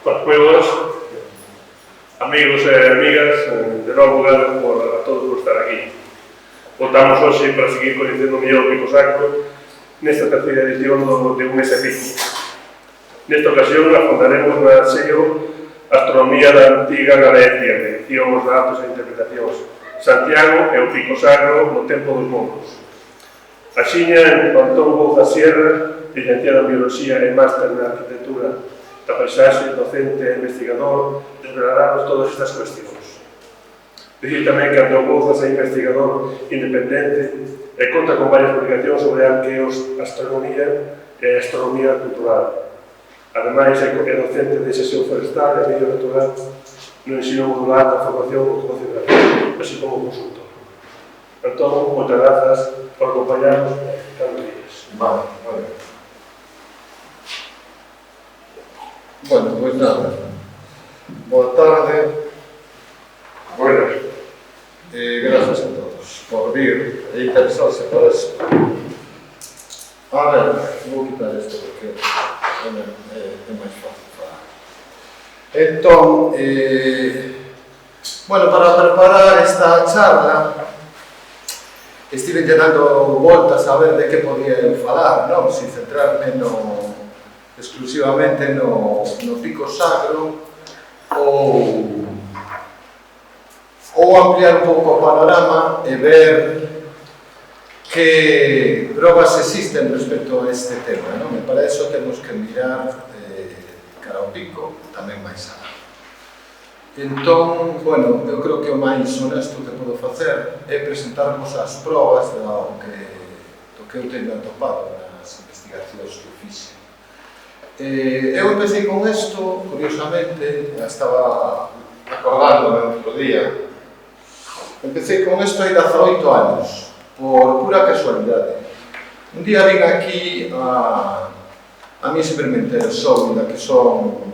Moi boas, amigos e amigas, de novo gracias a todos por estar aquí. Votamos hoxe para seguir coñecendo mellor o Pico Sacro nesta terceira edición de un mes e pico. Nesta ocasión afondaremos na SEO Astronomía da Antiga Galicia, medicións, datos e interpretacións, Santiago e o Pico Sacro no tempo dos mondos. Axiña, Antón Bouza Sierra, licenciado en Biología e máster na Arquitectura da Paisaxe, docente e investigador, desvelará todas estas cuestións. Dicir tamén que Antón Bouza é investigador independente e conta con varias publicacións sobre arqueoastronomía e astronomía cultural. Ademais, é docente de xestión forestal e medio natural no ensino modular da formación ocupacional, así como consultor. Antón, moitas grazas por acompañarnos cando días. Vale. Bueno, pois nada. Boa tarde. Buenas. Gracias a todos por vir e interesarse por eso. A ver, vou quitar isto porque é máis fácil falar. Entón, bueno, para preparar esta charla estive dando voltas a ver de que podía falar, non? Se centrarme exclusivamente no Pico Sacro ou ampliar un pouco o panorama e ver que probas existen respecto a este tema, non? E para iso temos que mirar cara ao Pico, tamén máis alá. Entón, bueno, eu creo que o máis honesto que podo facer é presentarvos as probas do que eu teño atopado nas investigacións que fixe. Eu empecé con isto, curiosamente, estaba acordándome outro día. Empecé con isto hai 18 anos, por pura casualidade. Un día vin aquí a mí sempre me interesou, da que son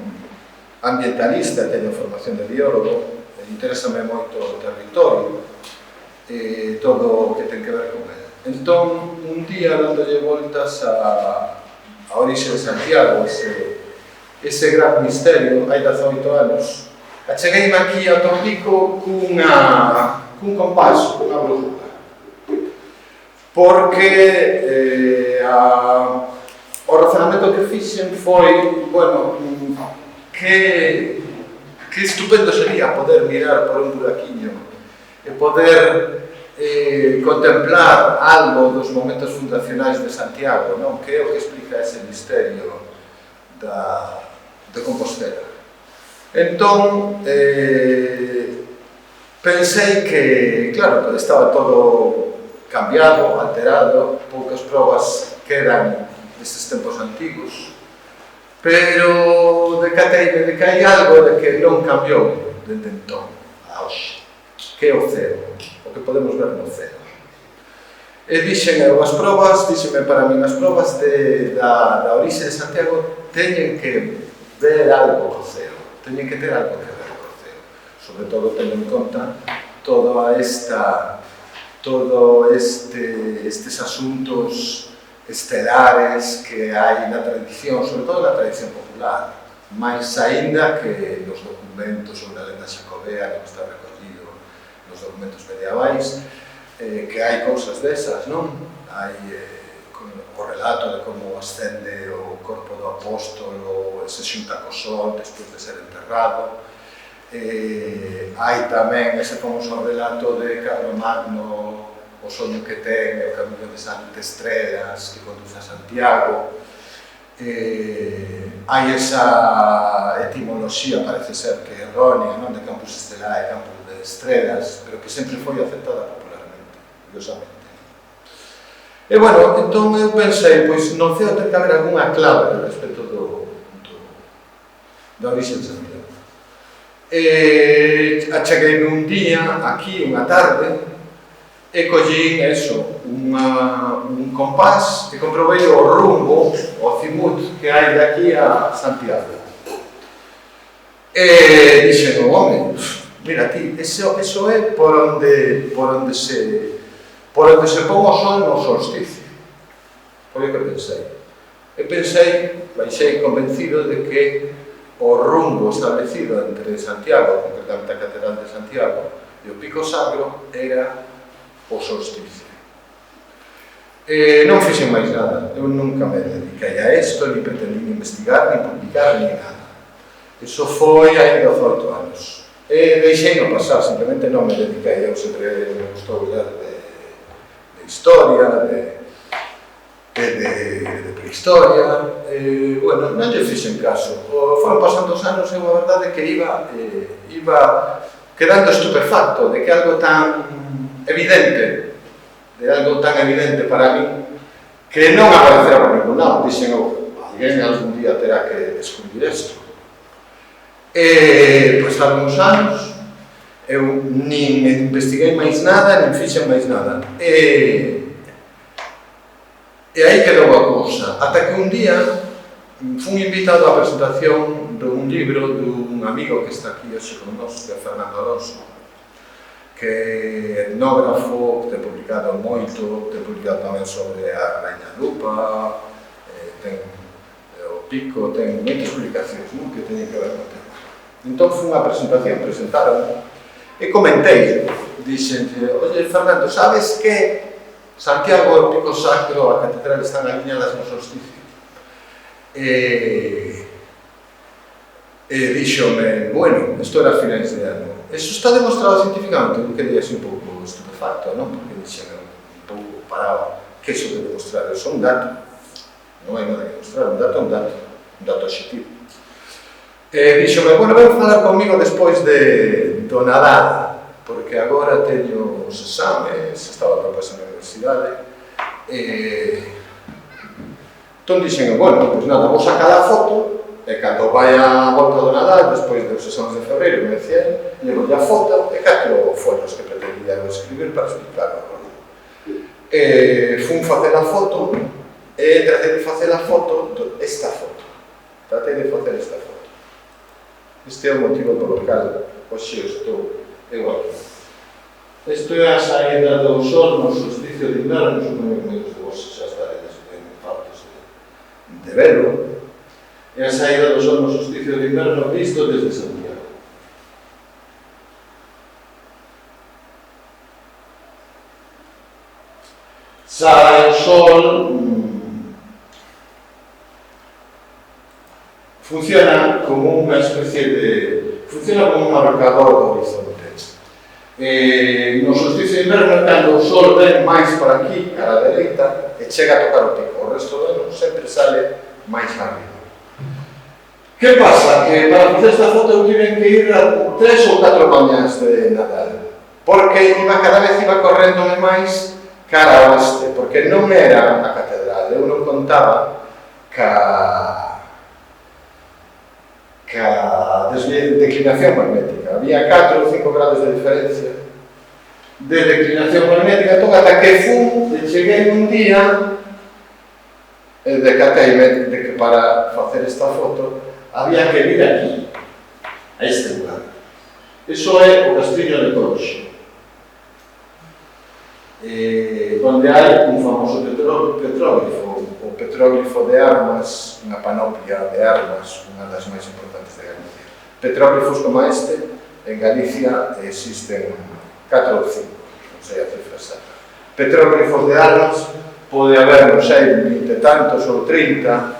ambientalista, teño formación de biólogo, interésame moito o territorio e todo o que ten que ver con ele. Entón, un día dándolle voltas a orixe de Santiago, ese gran misterio, hai 18 anos, achegueime aquí a Pico cun compás, cunha brújula. Porque o razonamento que fixen foi, bueno, que estupendo sería poder mirar por un buraquiño e poder contemplar algo dos momentos fundacionais de Santiago, non? Que é o que explica ese misterio de Compostela. Entón, pensei que, claro, estaba todo cambiado, alterado, poucas probas quedan destes tempos antigos, pero decateime de que hai algo de que non cambiou dende entón a hoxe, que é o ceo, o que podemos ver no ceo. E dixeme para min as probas da orixe de Santiago teñen que ver algo co ceo, teñen que ter algo que ver co ceo, sobre todo tendo en conta estes asuntos estelares que hai na tradición, sobre todo na tradición popular, máis aínda que nos documentos sobre a lenda xacobea que está recollido nos documentos medievais, que hai cousas desas, non? Hai o relato de como ascende o corpo do apóstolo e se xunta co sol despois de ser enterrado. Hai tamén ese famoso relato de Carlomagno, o soño que ten, o camiño de Santa Estrelas que conduce a Santiago. Hai esa etimoloxía, parece ser que errónea, non? De Campus Estelae e Campus de Estrelas, pero que sempre foi aceptada popularmente, curiosamente. E, bueno, entón eu pensei, pois non ceo ten que haber algunha clave respecto da orixe de Santiago. Achegueime un día, aquí, unha tarde, e collín un compás e comprobei o rumbo, o azimut que hai de aquí a Santiago. E dixen, home, mira ti, eso é por onde se pon o sol no solsticio. Foi o que pensei. E pensei, baixei convencido de que o rumbo establecido entre Santiago, concretamente a Catedral de Santiago, e o Pico Sacro era o solsticio. Non fixen máis nada, eu nunca me dediquei a isto, ni pretendí investigar, ni publicar, ni nada. Iso foi hai 18 anos. Deixei no pasar, simplemente non me dediquei, eu sempre me gustou ler de historia, de prehistoria, bueno, non lle fixen caso. Foron pasando os anos e a verdade é que iba quedando estupefacto de que algo tan evidente, para mí, que non aparecerá por ningún lado. Dixen, alguén algún día terá que descubrir isto. Pois algúns anos, eu nin investiguei máis nada, nin fixen máis nada. E aí quedou a cousa, ata que un día fui invitado á presentación dun libro dun amigo que está aquí hoxe con nós, que é Fernando Alonso, que é etnógrafo, que ten publicado moito, ten publicado tamén sobre a Rainha Lupa, ten o Pico, ten moitas publicacións que teñen que ver con o tema. Entón fui unha presentación, presentaron e comentei, dixenlle, oye Fernando, sabes que Santiago, o Pico Sacro, a Catedral están alineadas no solsticio? Díxome, bueno, isto era a finais de ano. Eso está demostrado científicamente, eu quedei así un pouco estupefacto, non? Porque dixeme un pouco parado, que iso de demostrar, é só un dato. Non hai nada que demostrar, un dato objetivo. Díxome, bueno, ven falar comigo despois do Nadal, porque agora teño os exames, estaba propósito na universidade, entón dixen, bueno, pois nada, vou sacar a foto, e cando vai a volta do Nadal, despois dos exames de febreiro, me decía, levo a foto e 4 follos que pretendía escribir para explicar o rollo. Fun facer a foto, e tratei de facer a foto, esta foto. Este é o motivo polo cal hoxe estou eu aquí. Isto é a saída do sol no solsticio de inverno, supoño que moitos de vos xa estaredes en partes de velo. É a saída do sol no solsticio de inverno visto desde Santiago. Sai o sol, funciona como unha especie funciona como un marcador do horizonte. No solsticio de inverno, cando o sol ven máis para aquí, a la dereita, e chega a tocar o pico. O resto do ano sempre sale máis arriba. Que pasa? Que para facer esta foto eu tive que ir a 3 ou 4 mañas de Nadal, porque cada vez iba correndome máis cara ao oeste, porque non era a catedral, eu non contaba ca declinación magnética. Había 4 ou 5 grados de diferencia de declinación magnética, entón ata que fun e cheguei un día e decateime de que para facer esta foto había que vir aquí, a este lugar. Iso é o Castillo de Conxo, onde hai un famoso petróglifo, o petróglifo de armas, unha panoplia de armas, unha das máis importantes de Galicia. Petróglifos como este, en Galicia existen 4 ou 5, non sei a cifra exacta. Petróglifos de armas pode haber, non sei, 20 e tantos ou 30,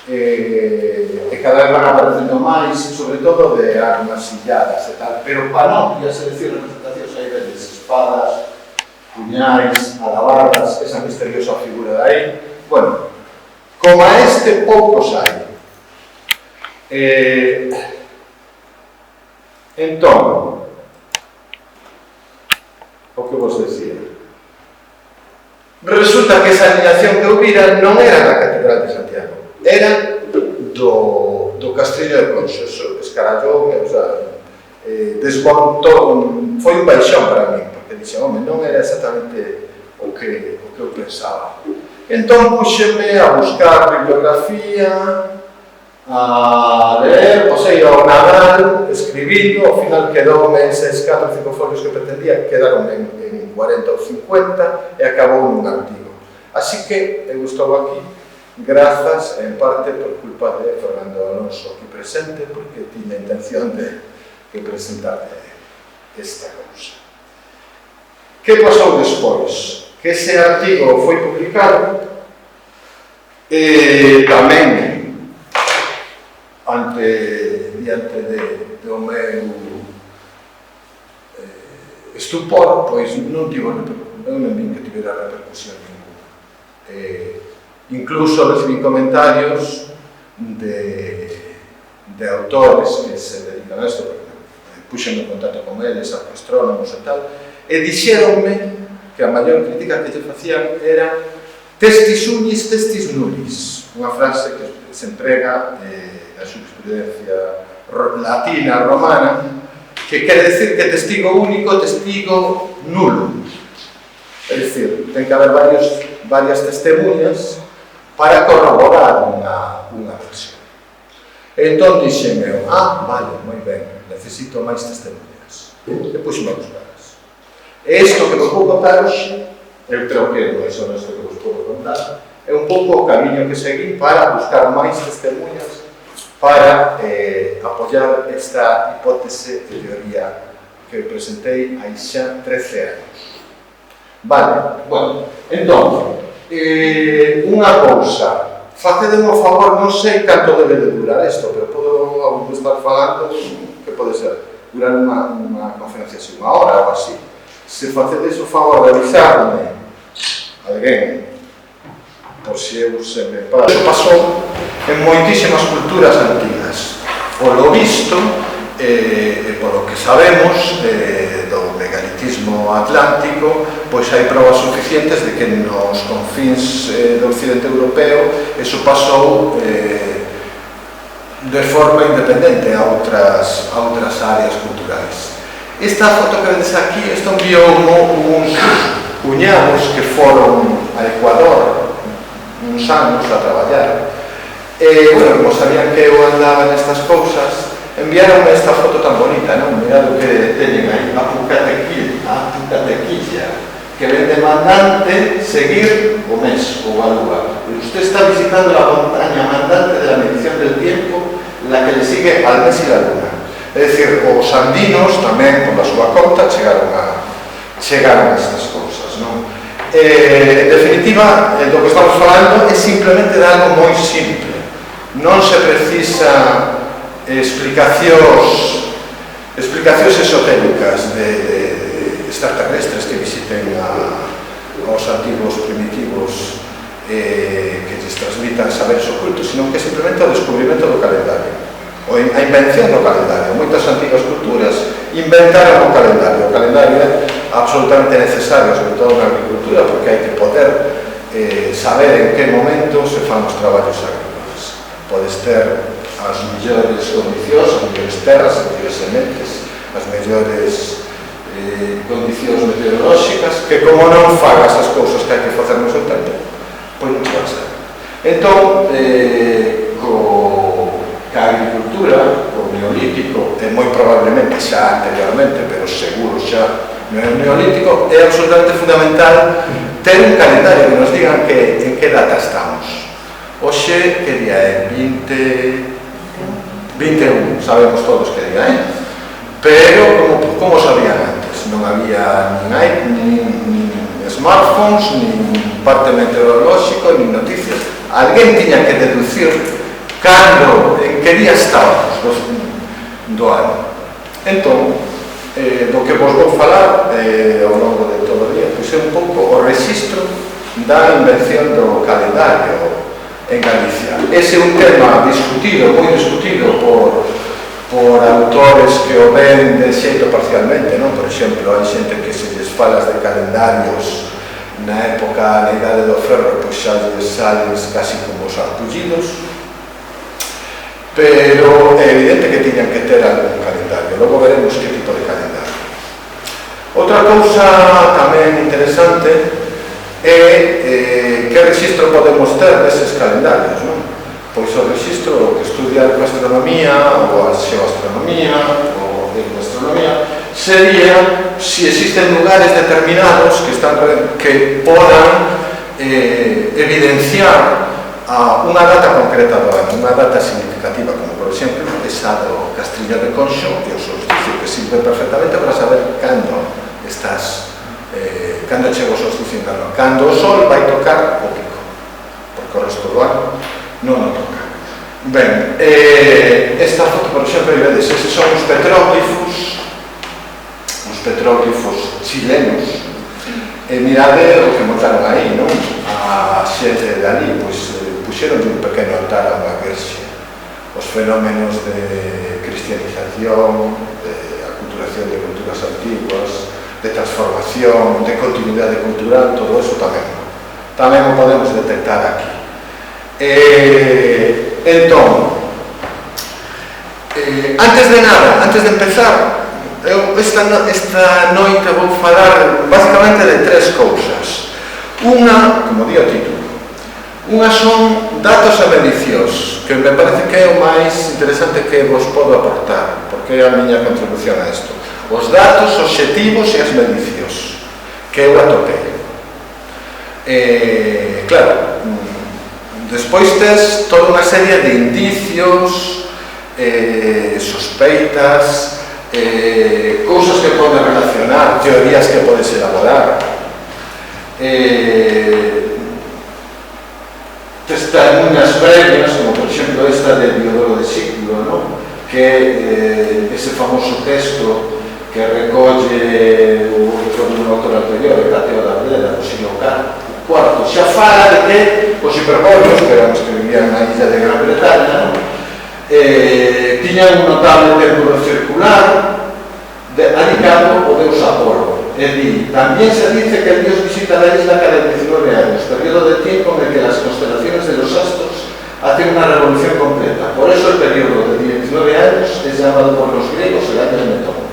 e cada vez van aparecendo máis, sobre todo de armas silladas e tal, pero panoplias, é dicir, representacións aí vedes, espadas, puñais, alabardas, esa misteriosa figura de aí. Bueno, como a este poucos hai. Entón, o que vos decía, resulta que esa alineación que houbira non era da Catedral de Santiago, era do Castillo de Conxo. Escarallou, desmontou, foi un baixón para mí, porque dixen, home, non era exactamente o que eu pensaba. Entón puxeme a buscar bibliografía, a ler, pasei ao Nadal, escribindo, ao final quedoume eses 4 ou 5 folios que pretendía, quedaron en 40 ou 50 e acabou nun artigo. Así que eu estou aquí grazas, en parte, por culpa de Fernando Alonso aquí presente, porque tiña intención de presentar esta cousa. Que pasou despois? Que ese artigo foi publicado tamén diante do meu estupor, pois non vin que tivera repercusión ninguna. Incluso recibí comentarios de autores que se dedican a isto, porque puxen en contacto con eles, astrónomos e tal, e dixeronme que a maior crítica que lle facían era testis unis, testis nullis, unha frase que se emprega na xurisprudencia latina, romana, que quere decir que testigo único, testigo nulo. É dicir, ten que haber varias testemunhas para corroborar unha versión. Entón dixeme, vale, moi ben, necesito máis testemunhas. E puxeme a buscarlas. E isto que vos vou contar hoxe, eu creo que non é só isto que vos podo contar, é un pouco o camiño que seguí para buscar máis testemunhas para apoiar esta hipótese de teoría que presentei hai xa 13 anos. Vale, bueno, entón, unha cousa, facedeme o favor, non sei canto debe de durar isto, pero podo estar falando que pode ser durar unha conferencia así, unha hora ou así. Se facedes o favor de avisarme alguén, por se eu se me paso, pasou en moitísimas culturas antigas. Polo visto, e polo que sabemos do megalitismo atlántico, pois hai probas suficientes de que nos confins do occidente europeo eso pasou de forma independente a outras áreas culturais. Esta foto que vedes aquí, isto enviou uns cuñados que foron a Ecuador uns anos a traballar. Bueno, como sabían que eu andaba nestas cousas, enviaronme esta foto tan bonita, non? Mirad o que teñen aí, a Pucatequilla, que ven demandante seguir o mes, o a lúa. Usted está visitando la montaña mandante de la medición del tiempo, la que le sigue al mes y la luna. É dicir, os andinos tamén, por a súa conta, chegaron a estas cousas, non? En definitiva, do que estamos falando é simplemente de algo moi simple. Non se precisa explicacións esotéricas de extraterrestres que visiten aos antigos primitivos que lles transmitan saberes ocultos, sino que simplemente o descubrimento do calendario, a invención do calendario. Moitas antigas culturas inventaron o calendario. O calendario é absolutamente necesario, sobre todo na agricultura, porque hai que poder saber en que momento se fan os traballos agrícolas. Podes ter as mellores condicións, as mellores terras, as mellores sementes, as mellores condicións meteorolóxicas, que como non fagas as cousas que hai que facer no seu tempo, pois non vai ser. Entón, ca agricultura, o neolítico, e moi probablemente xa anteriormente, pero seguro xa no neolítico, é absolutamente fundamental ter un calendario que nos digan en que data estamos. Hoxe, que día é? 21, sabemos todos que día é, pero como sabían antes? Non había nin smartphones, nin parte meteorolóxico, nin noticias. Alguén tiña que deducir en que día estábamos do ano. Entón, do que vos vou falar ao longo de todo o día, pois é un pouco o rexistro da invención do calendario en Galicia. Ese é un tema discutido, moi discutido por autores que o ven de xeito parcialmente, non? Por exemplo, hai xente que se lles falas de calendarios na época, na idade do ferro, pois xa lles sales casi como os arpullidos, pero é evidente que tiñan que ter algún calendario. Logo veremos que tipo de calendario. Outra cousa tamén interesante é que registro podemos ter deses calendarios, non? Pois o registro que estudia a astronomía ou a xeoastronomía ou a astronomía sería se existen lugares determinados que podan evidenciar a unha data concreta do ano, unha data significativa, como por exemplo esa do Castriño de Conxo, que os solsticio que sirve perfectamente para saber cando estás, cando chega o solsticio invernal, cando o sol vai tocar o pico, porque o resto do ano non o toca. Ben, esta foto, por exemplo, vedes, eses son os petróglifos chilenos. Mirade o que montaron aí, non? A xente de ali, pois, puxeron un pequeno altar a unha verxe. Os fenómenos de cristianización, de aculturación de culturas antiguas, de transformación, de continuidade cultural, todo eso tamén o podemos detectar aquí. Entón, antes de nada, antes de empezar, eu esta noite vou falar basicamente de tres cousas. Unha, como di o título, unha son datos e medicións, que me parece que é o máis interesante que vos podo aportar, porque é a miña contribución a isto. Os datos, obxectivos e as medicións, que eu atopei. Claro, despois tes toda unha serie de indicios, sospeitas, cousas que podes relacionar, teorías que podes elaborar. Testemunhas previas, como por exemplo esta de Diodoro de Sículo, ¿no? Que é ese famoso texto que recolle o autor anterior, Cateo da Verdela, do siglo IV, xa fala de que os hiperbóreos, que eran os que vivían na illa de Gran Bretaña, tiñan un notable templo circular dedicado ao deus Apolo. É dicir, tamén se dice que el dios visita la isla cada 19 años, periodo de tiempo en el que las constelaciones de los astros hacen una revolución completa. Por eso el periodo de 19 años es llamado por los griegos el año de Metón.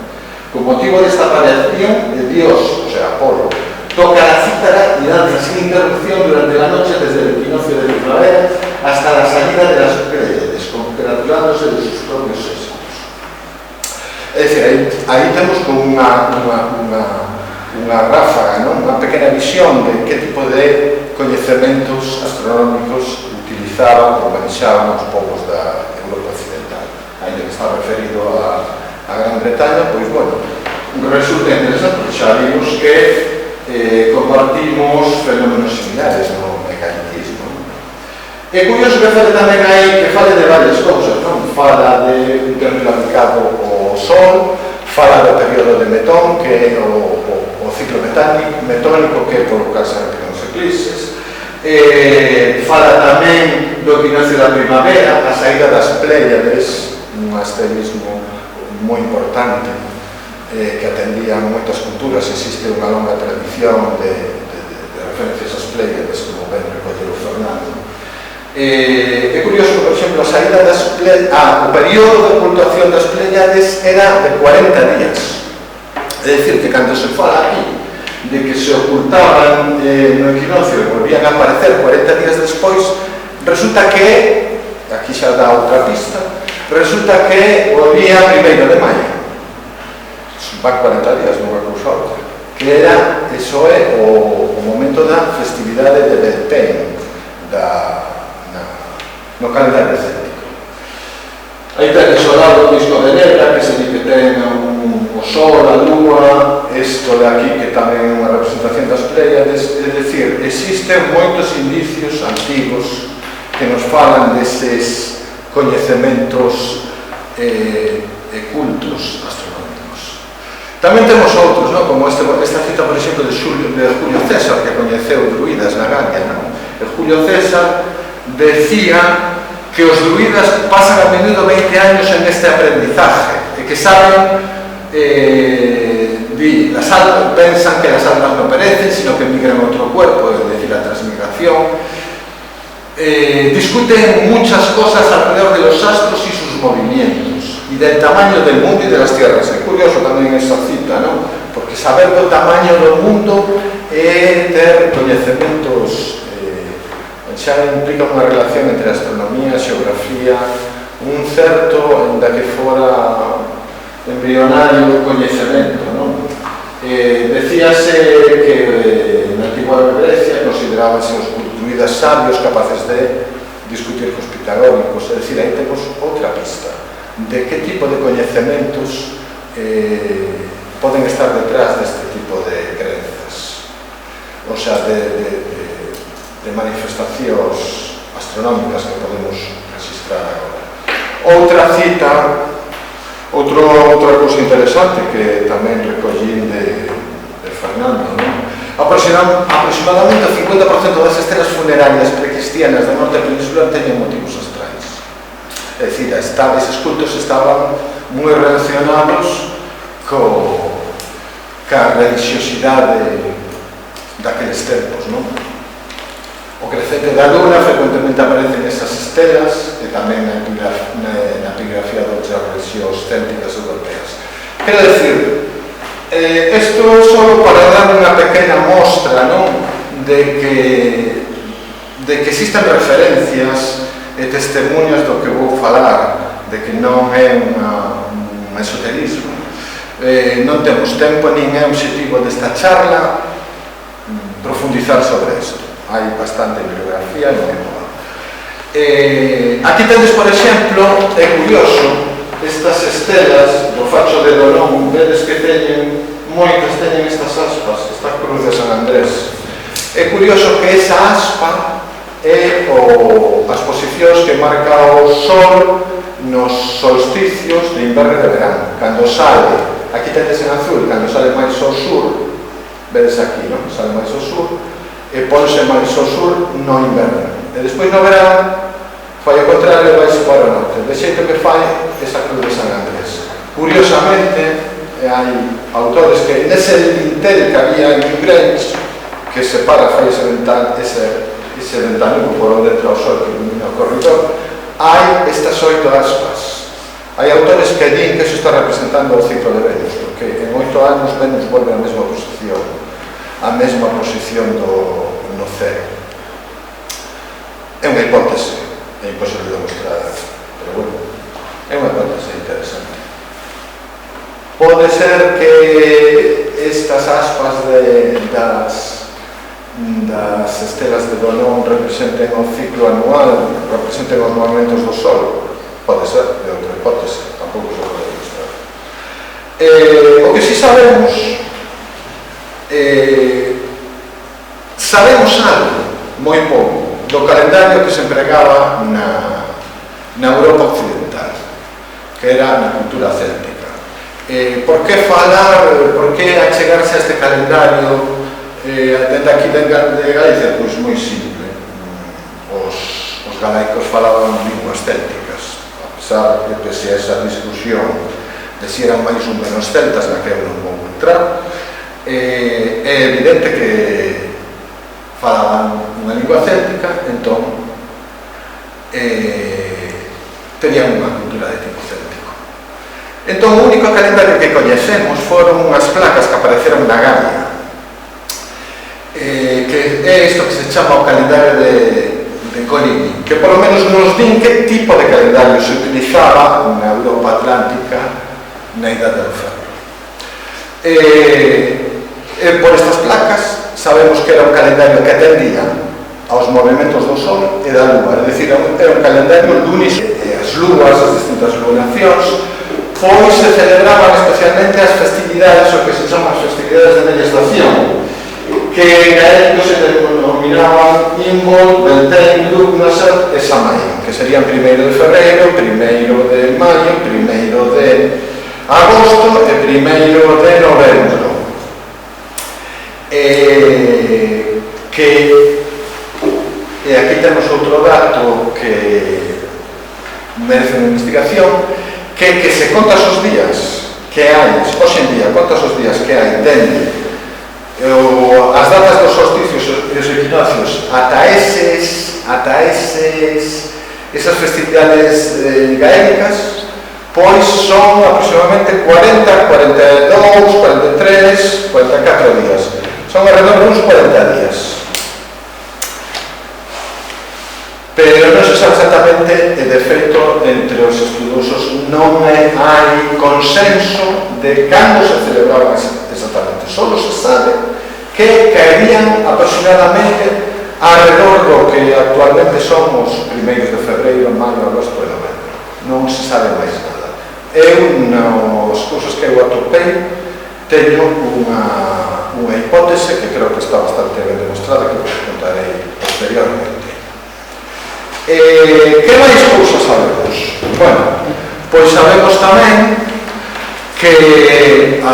Con motivo de esta variación, el dios, o sea, Apolo, toca la cítara y danza sin interrupción durante la noche desde el equinoccio de primavera hasta la salida de las Pléyades, congratulándose de sus propios éxitos. É dicir, aí temos como unha ráfaga, non? Unha pequena visión de que tipo de coñecementos astronómicos utilizaban ou manexaban os povos da Europa occidental. Ainda que está referido a Gran Bretaña, pois, bueno, resulta interesante, porque xa vimos que compartimos fenómenos similares no mecanicismo. É curioso que fale tamén aí, que fale de varias cousas, non? Fala de un templo aplicado ao Sol, fala do período de Metón, que é o ciclo metónico que é polo caso de nos eclipses, fala tamén do equinoccio da primavera, a saída das Pléyades, un asterismo moi importante que atendían moitas culturas. Existe unha longa tradición de referencias ás Pléyades, como ben recolleu Fernando. É curioso que, por exemplo, a saída das o período de ocultación das Pléyades era de 40 días. É dicir, que cando se fala aquí de que se ocultaban no equinoccio e volvían a aparecer 40 días despois, resulta que, aquí xa dá outra pista, resulta que o día 1º de maio, va 40 días, non vai cousa outra, que era, eso é o momento da festividade de Beltane no calendario céltico. Aí tenes o lado do disco de negra, que se di que ten o sol, a lúa, isto de aquí que tamén é unha representación das Pléyades. É dicir, existen moitos indicios antigos que nos falan deses coñecementos cultos astronómicos. Tamén temos outros, non? Como esta cita, por exemplo, de Julio César, que coñeceu druidas na Galia, non? Julio César decía que os druidas pasan a menudo 20 años en este aprendizaje e que saben, pensan que las almas no perecen, sino que migran a otro cuerpo, es decir, la transmigración. Discuten muchas cosas alrededor de los astros y sus movimientos y del tamaño del mundo y de las tierras. É curioso tamén esta cita, non? Porque saber do tamaño do mundo é ter coñecementos, xa implica unha relación entre astronomía, xeografía, un certo, ainda que fora embrionario, coñecemento, non? Decíase que na antigua Grecia considerábanse os druidas sabios capaces de discutir cos pitagóricos, é dicir, aí temos outra pista de que tipo de coñecementos poden estar detrás deste tipo de creencias, o sea, de manifestacións astronómicas que podemos registrar agora. Outra cita, outra cousa interesante que tamén recollín de Fernando, non? Aproximadamente o 50% das estelas funerarias precristianas da norte peninsular teñen motivos astrais. É dicir, eses cultos estaban moi relacionados ca religiosidade daqueles tempos, non? O crecente da luna frecuentemente aparece nesas estelas e tamén na epigrafía de outras religións célticas europeas. Quero dicir, isto é só para dar unha pequena mostra, non? De que existen referencias e testemunhas do que vou falar, de que non é un esoterismo. Non temos tempo, nin é obxectivo desta charla profundizar sobre isto. Hai bastante bibliografía e moi boa. Aquí tedes, por exemplo, é curioso, estas estelas do facho de Dolón, vedes que moitas teñen estas aspas, esta cruz de San Andrés. É curioso que esa aspa é as posicións que marca o Sol nos solsticios de inverno e de verano. Cando sale, aquí tedes en azul, cando sale máis ao sur, vedes aquí, non? Sale máis ao sur, e ponse máis ao sur no inverno. E despois no verano, fai o contrario e vai para o norte. De xeito que fai esa cruz de San Andrés. Curiosamente, hai autores que nese dintel que había en Grange, que separa, fai ese ventanuco por onde entra o sol que ilumina o corredor, hai estas 8 aspas. Hai autores que din que iso está representando o ciclo de Venus, porque en 8 anos Venus volve á mesma posición no cero. É unha hipótese, é imposible demostrar, pero bueno, é unha hipótese interesante. Pode ser que estas aspas das estelas de Dolón representen o ciclo anual, representen os movimentos do Sol. Pode ser, é outra hipótese, tampouco se pode demostrar. O que si sabemos algo, moi pouco, do calendario que se empregaba na Europa occidental, que era na cultura céltica. Por que achegarse a este calendario dende aquí de Galicia? Pois moi simple. Os galaicos falaban linguas célticas, a pesar de que se esa discusión de si eran máis ou menos celtas, na que eu non vou entrar, é evidente que falaban unha lingua céltica, entón tenían unha cultura de tipo céltico. Entón, o único calendario que coñecemos foron unhas placas que apareceron na Galia, que é isto que se chama o calendario de Coligny, que polo menos nos din que tipo de calendario se utilizaba na Europa Atlántica na Idade do Ferro. Por estas placas sabemos que era un calendario que atendía aos movimentos do Sol e da Lua, é dicir, era un calendario lunis. As luas, as distintas lunacións, pois se celebraban especialmente as festividades, o que se chama as festividades de media estación, que en gaélico se denominaban Imbol, Beltane, Lugnasar e Samaín, que serían 1 de febreiro, 1 de maio, 1 de agosto e 1 de novembro. E aquí temos outro dato que merece unha investigación, que se contas os días que hai, hoxe en día, contas os días que hai dende as datas dos solsticios e os equinocios ata esas festividades gaélicas, pois son aproximadamente 40, 42, 43, 44 días. Son alrededor de uns 40 días. Pero non se sabe exactamente, e de feito, entre os estudosos non hai consenso de cando se celebraban exactamente. Solo se sabe que caerían aproximadamente alrededor do que actualmente actualmente son os primeiros de febreiro, maio, agosto e novembro. Non se sabe máis nada. Eu, nos cursos que eu atopei, teño unha hipótese que creo que está bastante ben demostrada, que vos contarei posteriormente. Que máis cousas sabemos? Bueno, pois sabemos tamén que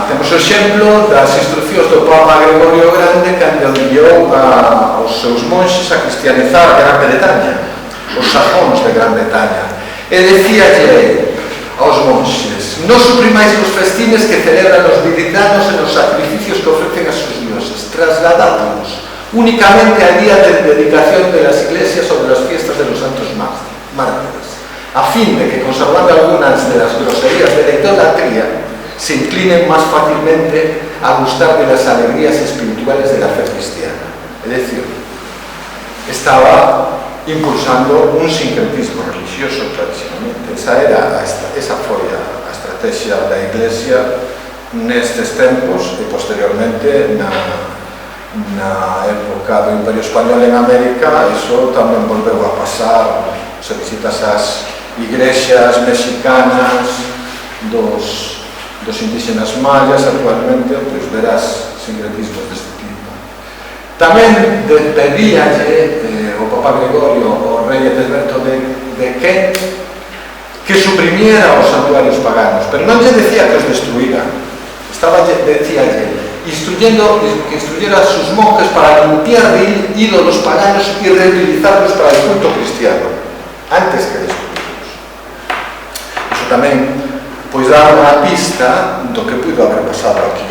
temos o exemplo das instruccións do Papa Gregorio Grande cando enviou aos seus monxes a cristianizar a Gran Bretaña, os sajons de Gran Bretaña, e decíalle aos monxes: non suprimais os festines que celebran os visitanos e os sacrificios que ofrecen a sus dioses, trasladadlos únicamente al día de dedicación de las iglesias o de las fiestas de los santos mártires, a fin de que, conservando algunas de las groserías de la idolatría, se inclinen más fácilmente a gustar de las alegrías espirituales de la fe cristiana. Es decir, estaba impulsando un sincretismo religioso clarísimamente. Esa foi a estrategia da Iglesia nestes tempos e posteriormente na época do Imperio Español en América. Iso tamén volveu a pasar. Se visitas as igrexas mexicanas dos indígenas mayas actualmente, pois verás sincretismos deste tipo. Tamén pedíalle o Papa Gregorio ao rei Etelberto de Kent que suprimiera os santuarios paganos, pero non lle decía que os destruíra, decíalle que instruyera a sus monjes para limpiar de ídolos paganos y reutilizarlos para el culto cristiano antes que destruirlos. Iso tamén pois dá unha pista do que puido haber pasado aquí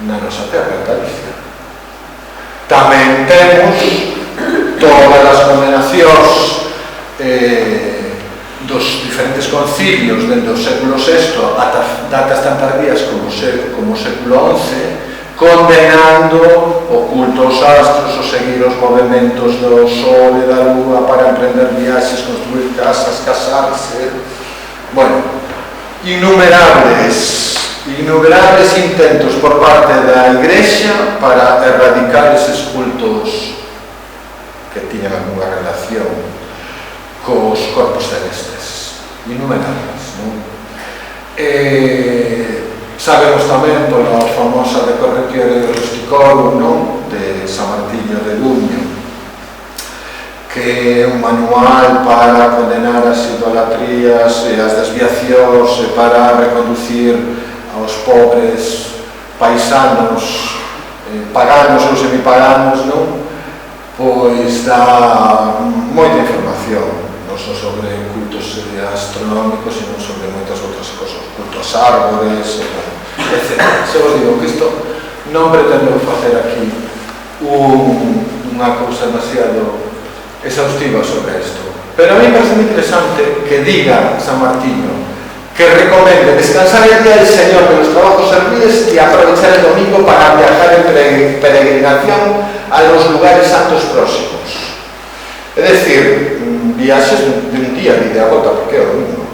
na nosa terra, en Galicia. Tamén temos todas as condenacións dos diferentes concilios dende o século VI ata datas tan tardías como o século XI, condenando o culto aos astros, o seguir os movimentos do sol e da lúa para emprender viaxes, construir casas, casarse. Bueno, innumerables intentos por parte da Igrexa para erradicar eses cultos que tiñan algunha relación cos corpos celestes. Innumerables, non? Sabemos tamén pola famosa De Correttiere Rusticorum, non? De San Martiño de Luño, que é un manual para condenar as idolatrías e as desviacións e para reconducir aos pobres paisanos, paganos ou semipaganos, non? Pois dá moita información, non só sobre cultos astronómicos, sino sobre moitas outras cosas, cultos árbores, etc. Se vos digo que isto non pretendo facer aquí unha cousa demasiado exhaustiva sobre isto, pero a mí me parece moi interesante que diga San Martiño que recomende descansar el día del Señor de los trabajos serviles y aprovechar el domingo para viajar en peregrinación a los lugares santos próximos. Es decir, viaxes de un día e de a volta, porque é o domingo.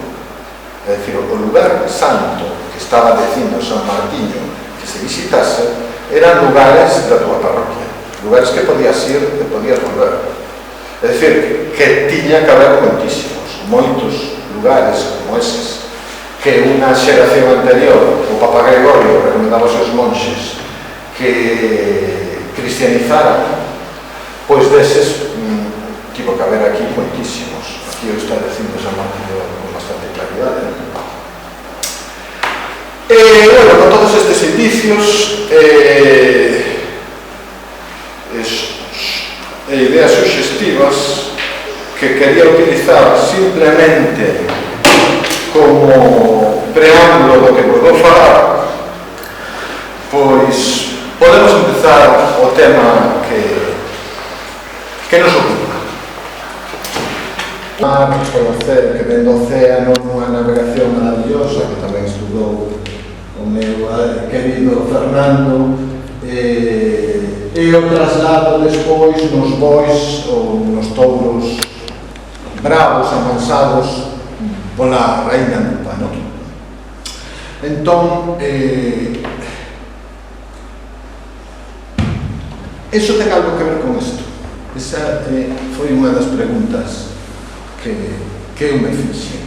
É dicir, o lugar santo que estaba dicindo San Martiño que se visitase eran lugares da tua parroquia, lugares que podías ir e podías volver. É dicir, que tiña que haber moitos lugares como eses que unha xeración anterior, o Papa Gregorio recomendaba aos seus monxes que cristianizaran, pois deses tivo que haber aquí moitísimos. Aquí o está dicindo San Martín con bastante claridade. Bueno, con todos estes indicios ideas suxestivas que quería utilizar simplemente como preámbulo do que vou falar, pois podemos empezar o tema que nos ocupa. Conocer que ven do océano unha navegación maravillosa que tamén estudou o meu querido Fernando, e o traslado despois nos bois ou nos touros bravos, amansados pola raíña Nupa, non? Entón, iso ten algo que ver con isto. Esa foi unha das preguntas que eu me fixen.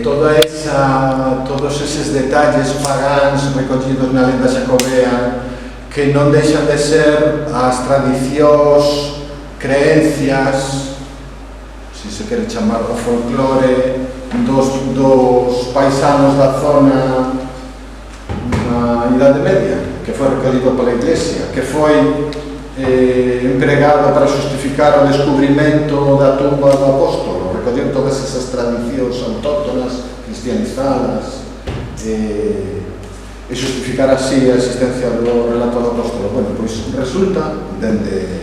Todos eses detalles pagans recollidos na lenda xacobea que non deixan de ser as tradicións, creencias, se se quere chamar o folclore dos paisanos da zona na Idade Media, que foi recollido pola Iglesia, que foi empregado para justificar o descubrimento da tumba do apóstolo, recoller todas esas tradicións autóctonas, cristianizadas, e justificar así a existencia do relato do apóstolo. Bueno, pois resulta, dende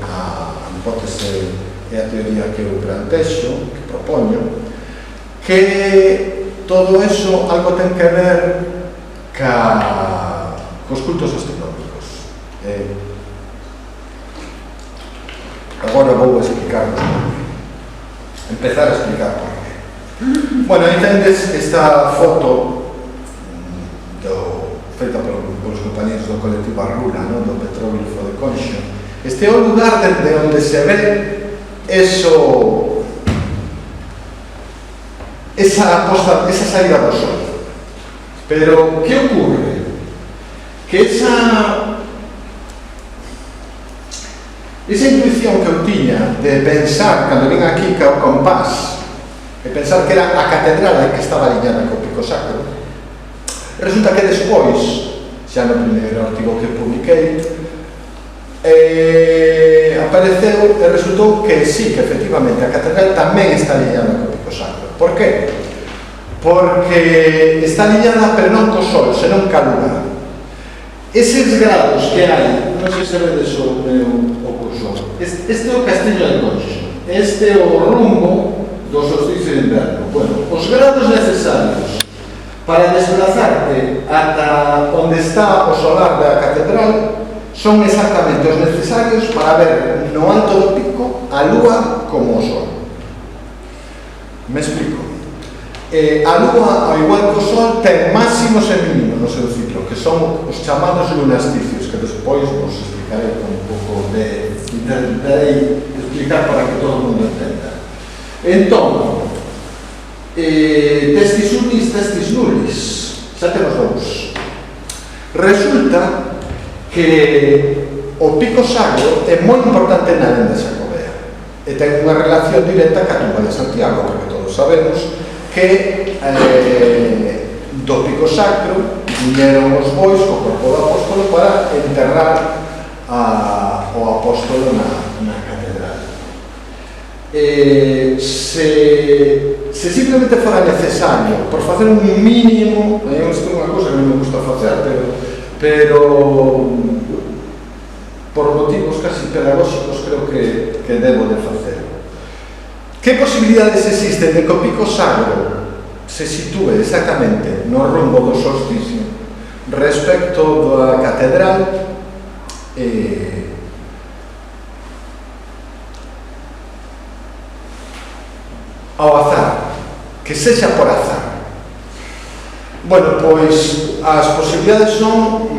a hipótese e a teoría que eu plantexo, que propoño, que todo eso algo ten que ver cos cultos astronómicos. Agora vou explicarnos por qué. Empezar a explicar por qué. Bueno, aí tendes esta foto feita polos compañeros do colectivo Arrula, do petróglifo de Conxo. Este é o lugar desde onde se ve esa saída do sol. Pero, que ocurre? Que esa intuición que eu tiña de pensar, cando vin aquí ca o compás, de pensar que era a catedral que estaba aliñada co Pico Sacro, resulta que despois, xa no primeiro artigo que publiquei, apareceu e resultou que sí, que efectivamente a catedral tamén está aliñada co Pico Sacro. Por qué? Porque está aliñada pero non co sol, senón ca luna. Eses grados que hai, non sei se vedes o meu cursor, este é o Castillo de Conxo, este é o rumbo do solsticio de inverno. Bueno, os grados necesarios para desplazarte ata onde está o solar da catedral son exactamente os necesarios para ver no alto do pico a lúa como o sol. Me explico. A lúa, ao igual que o sol, ten máximos e mínimos no seu ciclo, que son os chamados lunasticios, que despois vos explicarei con un pouco de... intentarei explicar para que todo o mundo entenda. Entón, testis unis, testis nullis, xa temos dous. Resulta que o Pico Sacro é moi importante na lenda xacobea e ten unha relación directa ca tumba de Santiago, porque todos sabemos que do Pico Sacro viñeron os bois co corpo do apóstolo para enterrar o apóstolo na catedral. Se simplemente fora necesario por facer un mínimo, isto é unha cousa que non me gusta facer, pero por motivos casi pedagóxicos creo que debo de facer. Que posibilidades existen de que o Pico Sacro se sitúe exactamente no rumbo do solsticio respecto da catedral ao azar, que sexa por azar? Bueno, pois as posibilidades son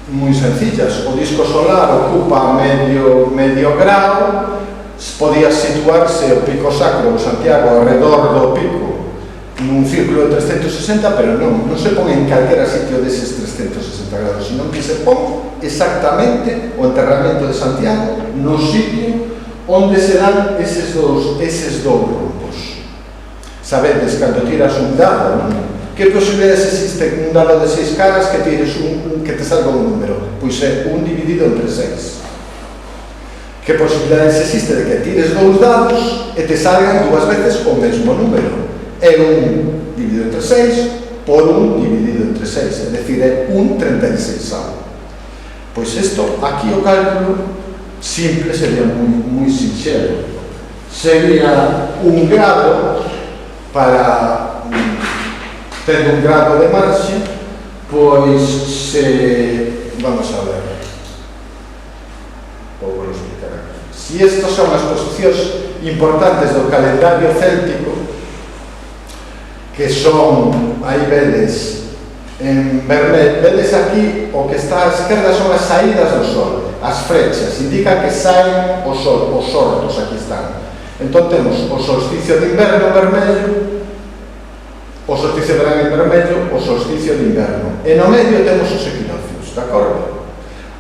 moi sencillas. O disco solar ocupa medio grado, podía situarse o Pico Sacro de Santiago alrededor do pico nun círculo de 360, pero non se pon en calquera sitio deses 360 grados, senón que se pon exactamente o enterramento de Santiago no sitio onde se dan eses dous rumbos. Sabedes, cando tiras un dado, que posibilidades existen un dado de 6 caras que tires que te salga un número? Pois é 1 dividido entre 6. Que posibilidades existe de que tires 2 dados e te salgan 2 veces o mesmo número? É 1 dividido entre 6 por 1 dividido entre 6, é dicir, é 1/36. Pois isto, aquí o cálculo simple sería moi sinxelo. Sería un grado para ter un grado de marxe, pois vamos a ver, vou explicar aquí. Si estas son as posicións importantes do calendario céltico, que son, aí vedes, en vermelho, vedes aquí o que está á esquerda son as saídas do sol, as frechas indican que saen os hortos, aquí están. Entón temos o solsticio de inverno vermello, o solsticio de verano vermello, o solsticio de inverno. E no medio temos os equinoccios, de acordo?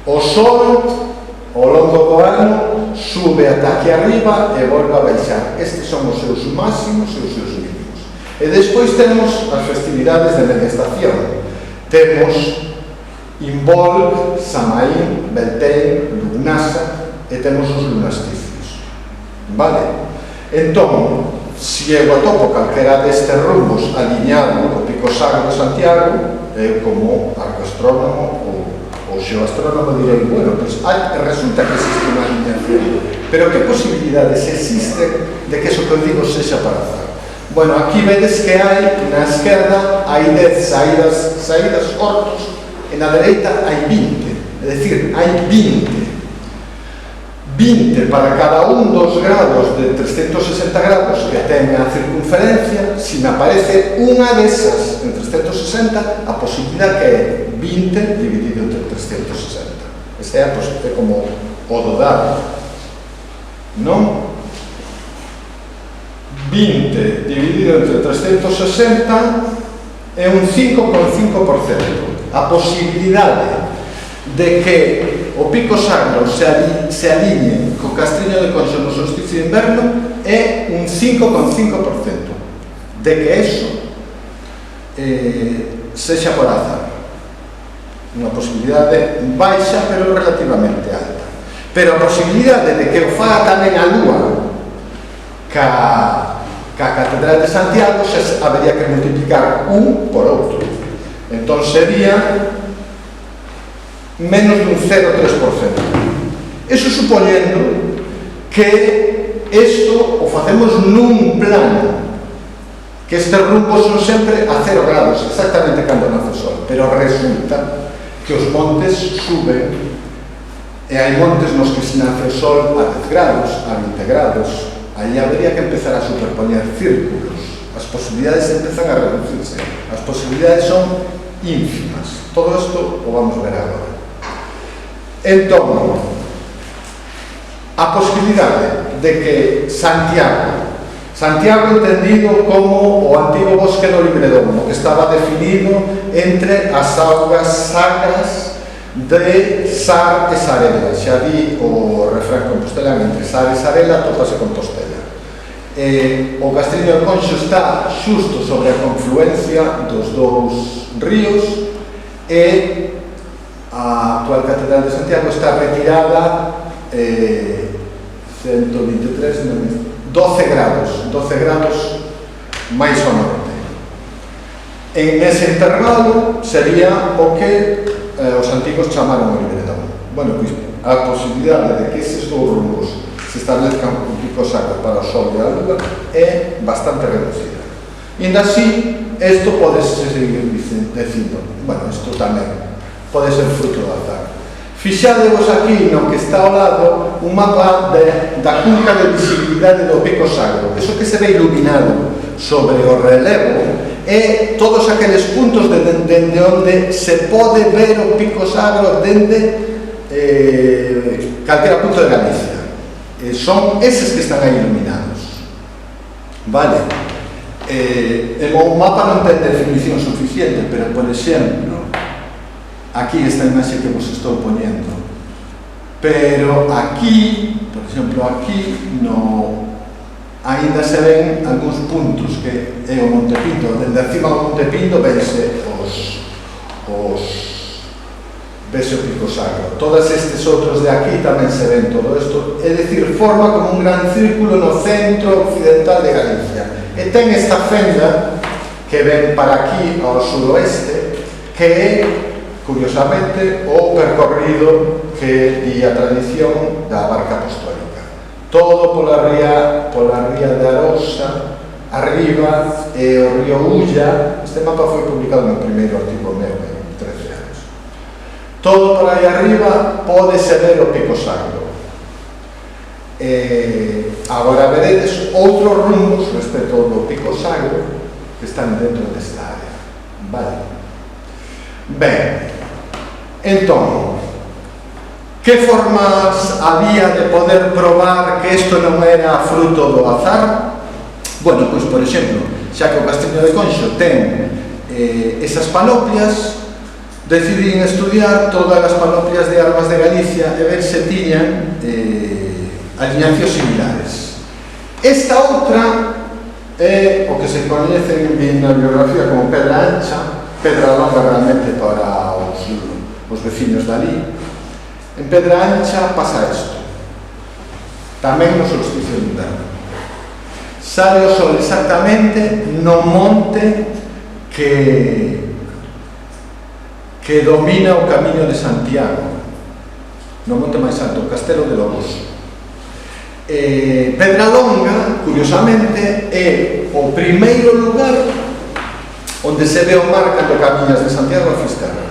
O sol, ao longo do ano, sube ata aquí arriba e volve a baixar. Estes son os seus máximos e os seus mínimos. E despois temos as festividades de media estación. Temos Imbolc, Samaín, Beltane, Lugnasa e temos os lunasticios. Vale? Entón, se eu atopo calquera destes rumbos alineado co Pico Sacro de Santiago, eu como arcoastrónomo ou xeoastrónomo direi, bueno, pues, resulta que existe unha alineación, pero que posibilidades existen de que eso que eu digo sexa para azar? Bueno, aquí vedes que hai, na esquerda, hai 10 saídas hortos, e na dereita hai 20, é dicir, hai 20 para cada un dos grados de 360 grados que ten a circunferencia. Se me aparece unha desas en 360, a posibilidade que é 20 dividido entre 360. Esa é a posibilidade como o do dado, non? 20 dividido entre 360 é un 5,5%. A posibilidade de que o Pico Sacro se alinee co Castriño de Conxo no solsticio de inverno é un 5,5%. De que eso sexa por azar. Unha posibilidade baixa, pero relativamente alta. Pero a posibilidade de que o faga tamén a Lúa ca Catedral de Santiago se habería que multiplicar un por outro. Entón sería menos dun 0,3%. Eso supoñendo que isto o facemos nun plano, que estes rumbos son sempre a 0 grados, exactamente cando nace o sol, pero resulta que os montes suben e hai montes nos que se nace o sol a 10 grados, a 20 grados. Aí habería que empezar a superpoñer círculos. As posibilidades empezan a reducirse. As posibilidades son ínfimas. Todo isto o vamos ver agora. Entón, a posibilidade de que Santiago entendido como o antigo bosque do Libredomo, que estaba definido entre as augas sacras de Sar e Sarela. Xa di o refrán compostelán, entre Sar e Sarela topase Compostela. O Castriño de Conxo está xusto sobre a confluencia dos dous ríos e a actual Catedral de Santiago está retirada 12 grados máis ao norte. En ese intervalo sería o que os antigos chamaron o Libredomo. Bueno, pois a posibilidade de que eses dous rumbos se establezcan un Pico Sacro para o Sol e a Lua é bastante reducida. E ainda así, isto pode seguir dicindo, bueno, isto tamén pode ser fruto do azar. Fixadevos aquí, no que está ao lado, un mapa da cunca de visibilidade do Pico Sacro. Eso que se ve iluminado sobre o relevo é todos aqueles puntos dende onde se pode ver o Pico Sacro dende calquera punto de Galicia. Son eses que están aí iluminados. Vale? O mapa non ten definición suficiente, pero, por exemplo, aquí esta imaxe que vos estou poñendo, pero aquí, por exemplo, aquí ainda se ven algúns puntos que é o Monte Pinto. Dende acima do Monte Pinto vense vese o Pico Sacro. Todos estes outros de aquí tamén se ven todo isto, é dicir, forma como un gran círculo no centro occidental de Galicia. E ten esta fenda que ven para aquí ao suroeste, que é, curiosamente, o percorrido que di a tradición da barca apostólica. Todo pola ría de Arosa, arriba, e o río Ulla. Este mapa foi publicado no primeiro artigo meu, en 13 anos. Todo por aí arriba pódese ver o Pico Sacro. Agora veredes outros rumbos respecto do Pico Sacro que están dentro desta área. Vale? Ben, entón, Que formas había de poder probar que isto non era fruto do azar? Bueno, pois, por exemplo, xa que o Castiño de Conxo ten esas panoplias, decidín estudiar todas as panoplias de armas de Galicia e ver se tiñan alineacións similares. Esta outra é o que se coñece en na biografía como Pedra Ancha, Pedra Longa realmente para os veciños dali. En Pedra Ancha pasa isto, tamén no solsticio de inverno. Sale o sol exactamente no monte que domina o Camiño de Santiago, no monte máis alto, o Castelo de Lobos. Pedra Longa, curiosamente, é o primeiro lugar onde se ve o mar cando camiñas de Santiago a Fisterra.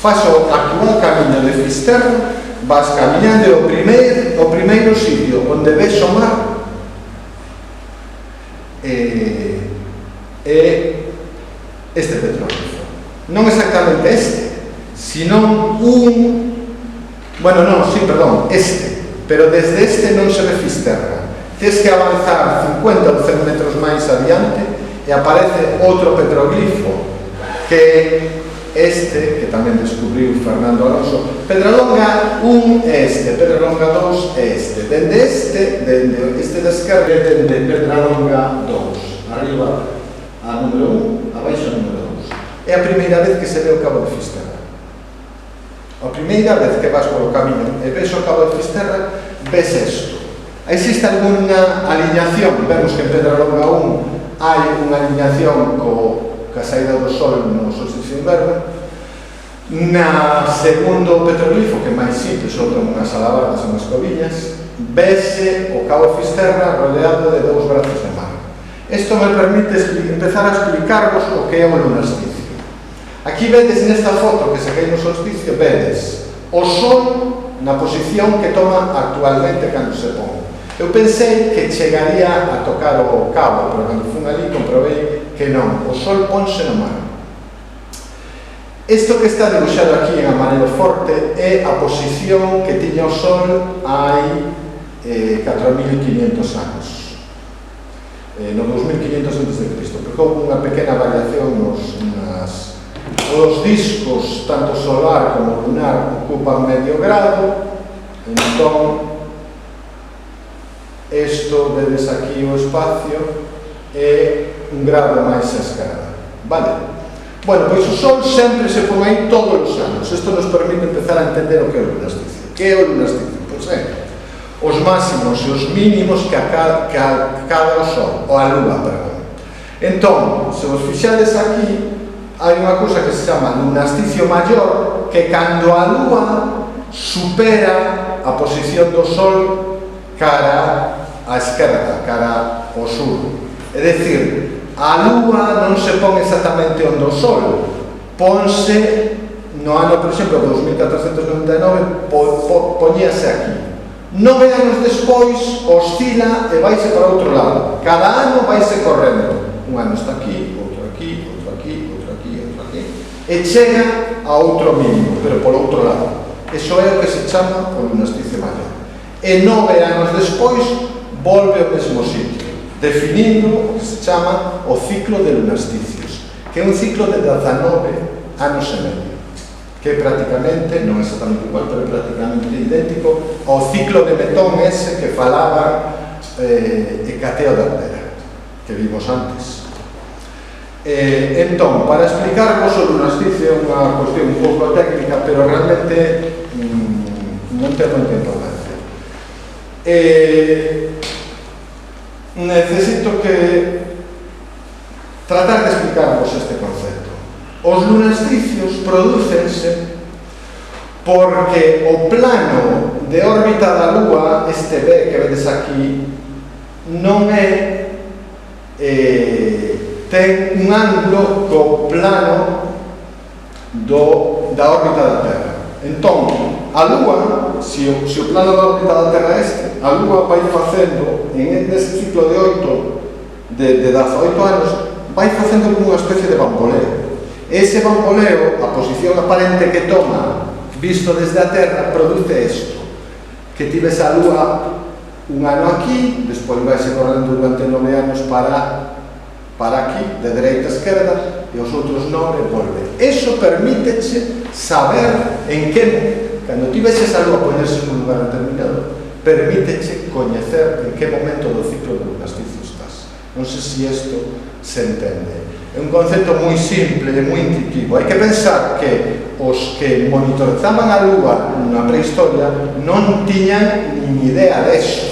Faz o actual camiño de Fisterra, vas camiñando o primeiro sitio onde ves o mar é este petróleo. Non exactamente este, sino este, pero desde este non se ve Fisterra. Tens que avanzar 50 ou 100 metros máis adiante e aparece outro petroglifo que este, que tamén descubriu Fernando Alonso. Pedrolonga 1 é este, Pedrolonga 2 é este. Dende este da esquerda é dende Pedrolonga 2. Arriba a número 1, abaixo a número 2. É a primeira vez que se ve o Cabo de Fisterra. A primeira vez que vas polo camiño e ves o Cabo de Fisterra, ves isto. Existe algunha aliñación, vemos que en Pedrolonga 1 hai unha aliñación ca saída do sol no solsticio de inverno. Na segundo petroglifo, que é máis simples, só con unhas alabardas e unhas covillas, vese o Cabo de Fisterra rodeado de dous brazos de mar. Isto me permite empezar a explicarvos o que é o lunasticio. Aquí vedes nesta foto que saquei no solsticio, vedes o sol na posición que toma actualmente cando se pon. Eu pensei que chegaría a tocar o cabo, pero cando fun ali comprobei que non, o sol ponse no mar. Isto que está debuxado aquí en amarelo forte é a posición que tiña o sol hai 4.500 anos. No 2.500 a.C., porque houve unha pequena variación os discos, tanto solar como lunar, ocupan medio grado, entón isto, vedes aquí o espacio, é un grado máis a escala, vale? Bueno, pois o sol sempre se pon aí todos os anos. Isto nos permite empezar a entender o que é o lunasticio. Que é o lunasticio? Pois os máximos e os mínimos que acada o sol, ou a lúa, perdón. Entón, se vos fixades aquí, hai unha cousa que se chama lunasticio maior, que cando a lúa supera a posición do sol cara á esquerda, cara ao sur. É dicir, a lúa non se pon exactamente onde o sol, ponse no ano, por exemplo, 2499, poñíase aquí. 9 anos despois oscila e vaise para outro lado. Cada ano vaise correndo. Un ano está aquí, outro aquí, outro aquí, outro aquí, outro aquí, e chega a outro mínimo, pero polo outro lado. Eso é o que se chama o lunasticio maior. E 9 anos despois volve ao mesmo sitio, definindo o que se chama o ciclo de lunasticios, que é un ciclo de 19 anos e medio, que é prácticamente, non exactamente igual, pero é prácticamente idéntico ao ciclo de Metón ese que falaba Hecateo de Artera, que vimos antes. Entón, para explicarvos o lunasticio é unha cuestión un pouco técnica, pero realmente non ten moita importancia. Necesito que tratar de explicarvos este concepto. Os lunasticios prodúcense porque o plano de órbita da Lúa, este B que vedes aquí, non é ten un ángulo co plano da órbita da Terra. Entón, a Lúa, se o plano da órbita da Terra é este, a Lúa vai facendo, nese ciclo de 18 anos, vai facendo como unha especie de bamboleo. Ese bamboleo, a posición aparente que toma visto desde a Terra, produce isto, que tives a Lúa un ano aquí, despois vais correndo durante 9 anos para aquí, de dereita a esquerda, e os outros 9 volve. Eso permíteche saber en que, cando ti veches a Lúa poñerse nun lugar determinado, permíteche coñecer en que momento do ciclo do lunasticio estás. Non sei se isto se entende. É un concepto moi simple e moi intuitivo. Hai que pensar que os que monitorizaban a Lúa na prehistoria non tiñan nin idea deso,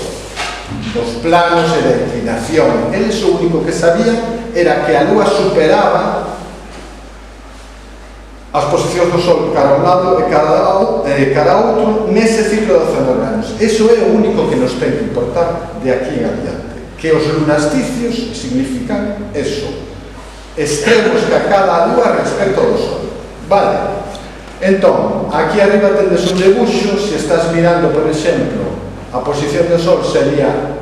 dos planos e da inclinación. Eles o único que sabían era que a Lúa superaba as posicións do Sol cara a un lado e cara a outro nese ciclo de 19 anos. Eso é o único que nos ten que importar de aquí en adiante. Que os lunasticios significan eso, extremos que acada a Lúa respecto do Sol. Vale? Entón, aquí arriba tendes un debuxo. Se estás mirando, por exemplo, a posición do Sol sería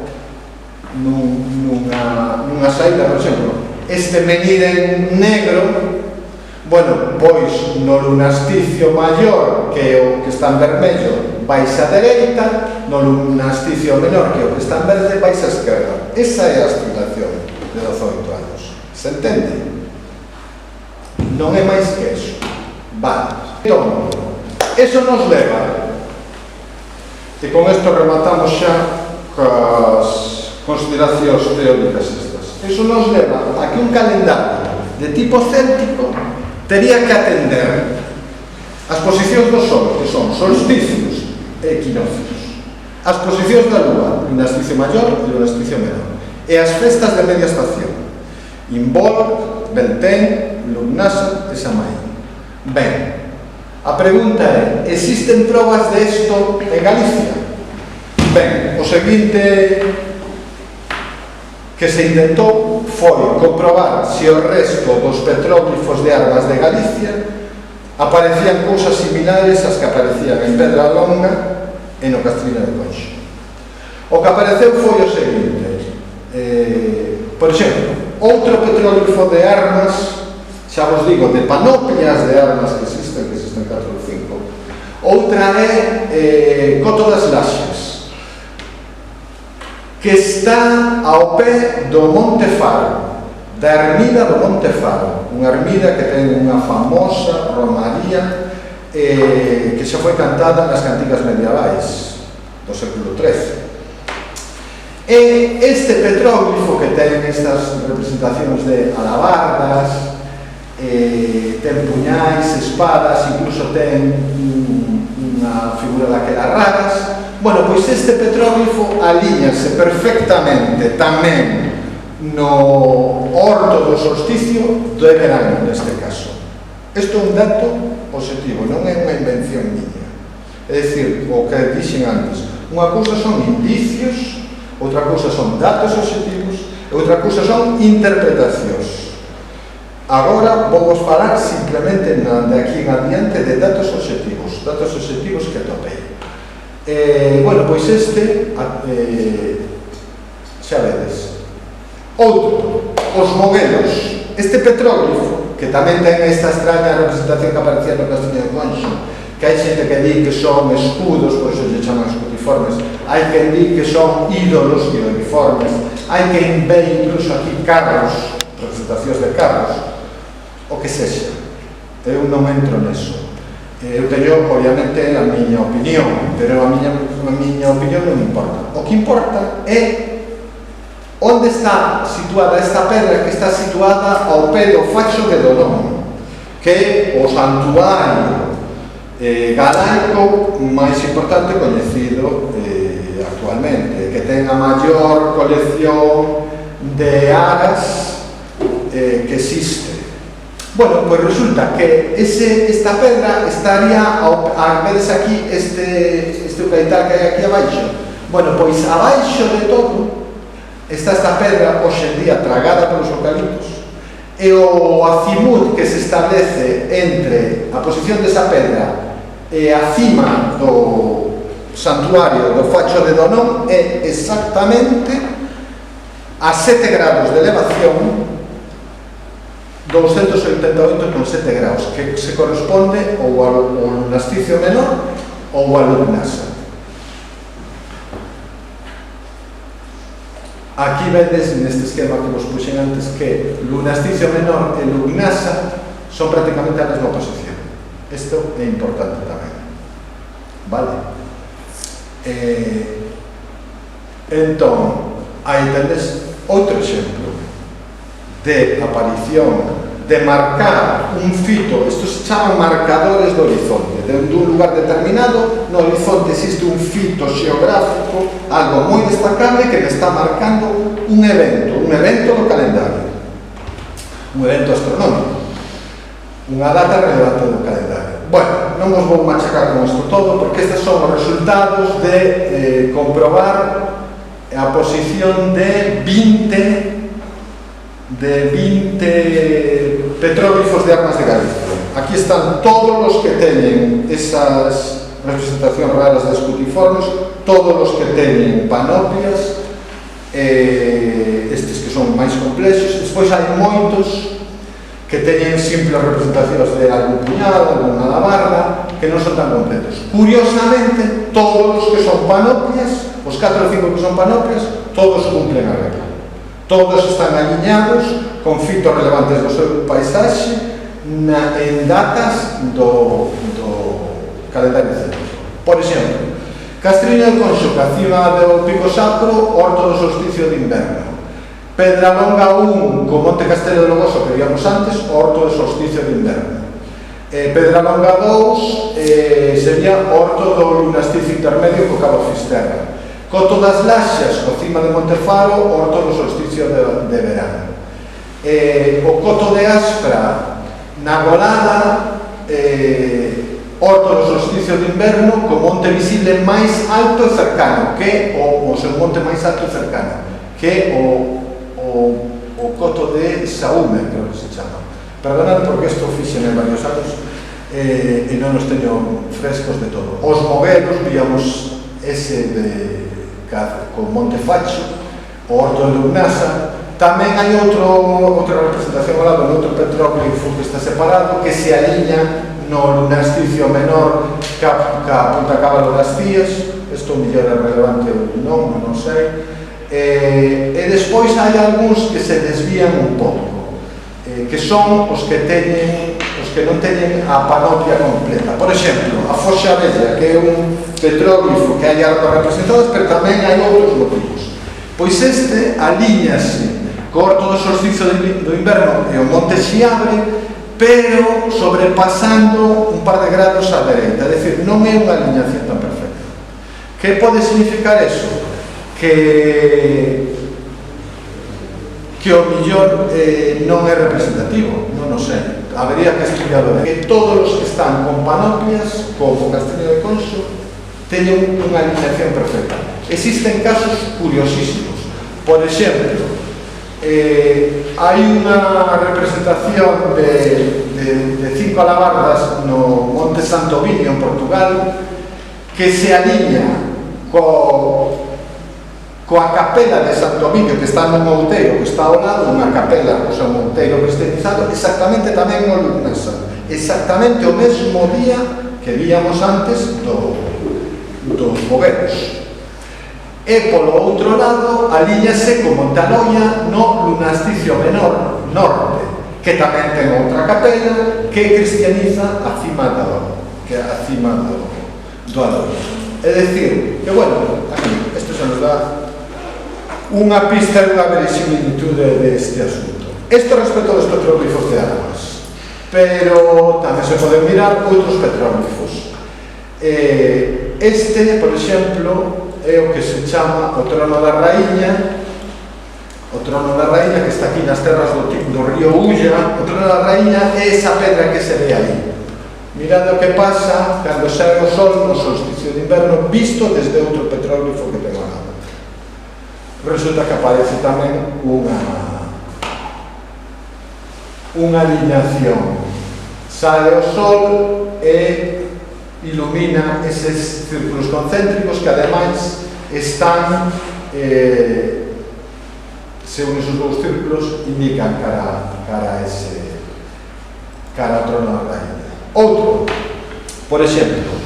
nunha saída, por exemplo, este menir en negro. Bueno, pois no lunasticio maior, que é o que está en vermello, vais á dereita, no lunasticio menor, que é o que está en verde, vais á esquerda. Esa é a explicación de 18 anos. Se entende? Non é máis que eso. Vale. Entón, eso nos leva, e con isto rematamos xa cas consideracións teóricas estas. Eso nos leva a que un calendario de tipo céltico tería que atender as posicións do Sol, que son solsticios e equinoccios, as posicións da Lúa, lunasticio maior e lunasticio menor, e as festas de media estación, Imbolc, Beltén, Lugnasa e Samaín. Ben, a pregunta é: existen probas de isto en Galicia? Ben, o seguinte que se intentou foi comprobar se o resto dos petróglifos de armas de Galicia aparecían cousas similares ás que aparecían en Pedra Longa e no Castrina de Conxo. O que apareceu foi o seguinte: por exemplo, outro petróglifo de armas, xa vos digo, de panoplias de armas que existen 4 ou 5. Outra é Coto das Laxas, que está ao pé do Monte Faro, da ermida do Monte Faro, unha ermida que ten unha famosa romaría que xa foi cantada nas cantigas medievais do século XIII. E este petróglifo que ten estas representacións de alabardas, ten puñais, espadas, incluso ten unha figura daquelas raras. Bueno, pois este petróglifo alíñase perfectamente tamén no orto do solsticio do verano, neste caso. Isto é un dato positivo, non é unha invención miña. É dicir, o que dixen antes, unha cousa son indicios, outra cousa son datos objetivos e outra cousa son interpretacións. Agora vou vos falar simplemente de aquí en adiante de datos objetivos que topei. Bueno, pois este xa vedes. Outro, os moguelos. Este petróglifo, que tamén ten esta extraña representación que aparecía no Castrina de Conxo, que hai xente que di que son escudos, por iso lle chaman escudiformes, hai que di que son ídolos ioniformes, hai que ve incluso aquí carros, representacións de carros, o que sexa. Eu non entro neso. Eu teño, obviamente, a miña opinión, pero a miña opinión non importa. O que importa é onde está situada esta pedra, que está situada ao pé do Facho de Donón, que é o santuario galaico máis importante coñecido actualmente, que ten a maior colección de aras que existe. Bueno, pois resulta que esta pedra estaría, a vedes aquí este eucaliptal que hai aquí abaixo. Bueno, pois abaixo de todo está esta pedra hoxe en día tragada pelos eucaliptos, e o azimut que se establece entre a posición desa pedra e a cima do santuario do Facho de Donón é exactamente a 7 grados de elevación 288,7 graus, que se corresponde ou ao lunasticio menor ou a lugnasa. Aquí vedes neste esquema que vos puxen antes que lunasticio menor e lugnasa son prácticamente a mesma posición. Isto é importante tamén, vale? Entón, aí tendes outro exemplo de aparición, de marcar un fito. Estos se chaman marcadores do horizonte. Dentro dun lugar determinado, no horizonte existe un fito xeográfico, algo moi destacable que me está marcando un evento do calendario, un evento astronómico, unha data relevante do calendario. Bueno, non vos vou machacar con isto todo, porque estes son os resultados de comprobar a posición de 20 petróglifos de Armas de Galicia. Aquí están todos os que teñen esas representacións raras de escutiformes, todos os que teñen panoplias, estes que son máis complexos. Despois hai moitos que teñen simples representacións de algún puñado, alguna labarda, que non son tan completos. Curiosamente, todos os que son panoplias, os 4 ou 5 que son panoplias, todos cumplen a regla. Todos están aliñados con fitos relevantes do seu paisaxe en datas do calendario céntrico. Por exemplo, Castriño de Conxo, cacima do Pico Sacro, orto do solsticio de inverno. Pedralonga 1, co Monte Castelo de Logoso que víamos antes, orto do solsticio de inverno. Pedralonga 2 sería orto do lunasticio intermedio co Cabo Fisterra. Coto das Laxas, co cima de Montefaro, orto do solsticio de verano. O Coto de Aspra, na Golada, orto do solsticio de inverno, co monte visible máis alto e cercano, que o seu monte máis alto e cercano, que o Coto de Saume, creo que se chama. Perdonad porque isto fixen en varios anos e non os teño frescos de todo. Os moguelos, víamos ese con Monte Facho, o orto de Lugnasa. Tamén hai outra representación ao lado, outro petróglifo que está separado, que se aliña no lunasticio menor ca Punta Cábalo das Cías. Isto mellor é relevante ou non sei. E despois hai algúns que se desvían un pouco, que son os que non teñen a panoplia completa. Por exemplo, a Foxa Bella, que é un petróglifo que hai arbas representadas, pero tamén hai outros motivos. Pois este aliñase co orto do solsticio do inverno e o Monte Xiabre, pero sobrepasando un par de grados á dereita, é dicir, non é unha aliñación tan perfecta. Que pode significar eso? Que o millor non é representativo, non o sei. Habería que estudiarlo ben. Que todos os que están con panoplias, como Castriño de Conxo, teñen unha alineación perfecta. Existen casos curiosísimos. Por exemplo, hai unha representación de 5 alabardas no Monte Santoviño, en Portugal, que se alinea coa capela de Santoviño, que está nun outeiro que está ao lado, unha capela, o seu outeiro cristianizado, exactamente tamén no Lugnasa, exactamente o mesmo día que víamos antes dos moguelos. E polo outro lado, alíñase como Taloia no lunasticio menor, norte, que tamén ten outra capela que cristianiza a cima do Adoiro. É dicir, que bueno, aquí, isto se nos dá unha pista e unha verisimilitude deste asunto. Isto respecto dos petróglifos de armas, pero tamén se poden mirar outros petróglifos. Este, por exemplo, é o que se chama o trono da raíña, que está aquí nas terras do río Ulla. O trono da raíña é esa pedra que se ve aí. Mirad o que pasa cando sae o sol no solsticio de inverno, visto desde outro petróglifo que ten ao lado. Resulta que aparece tamén unha alineación. Sale o sol e ilumina eses círculos concéntricos que ademais están según esos dous círculos indican cara a ese cara a trono da illa. Outro, por exemplo,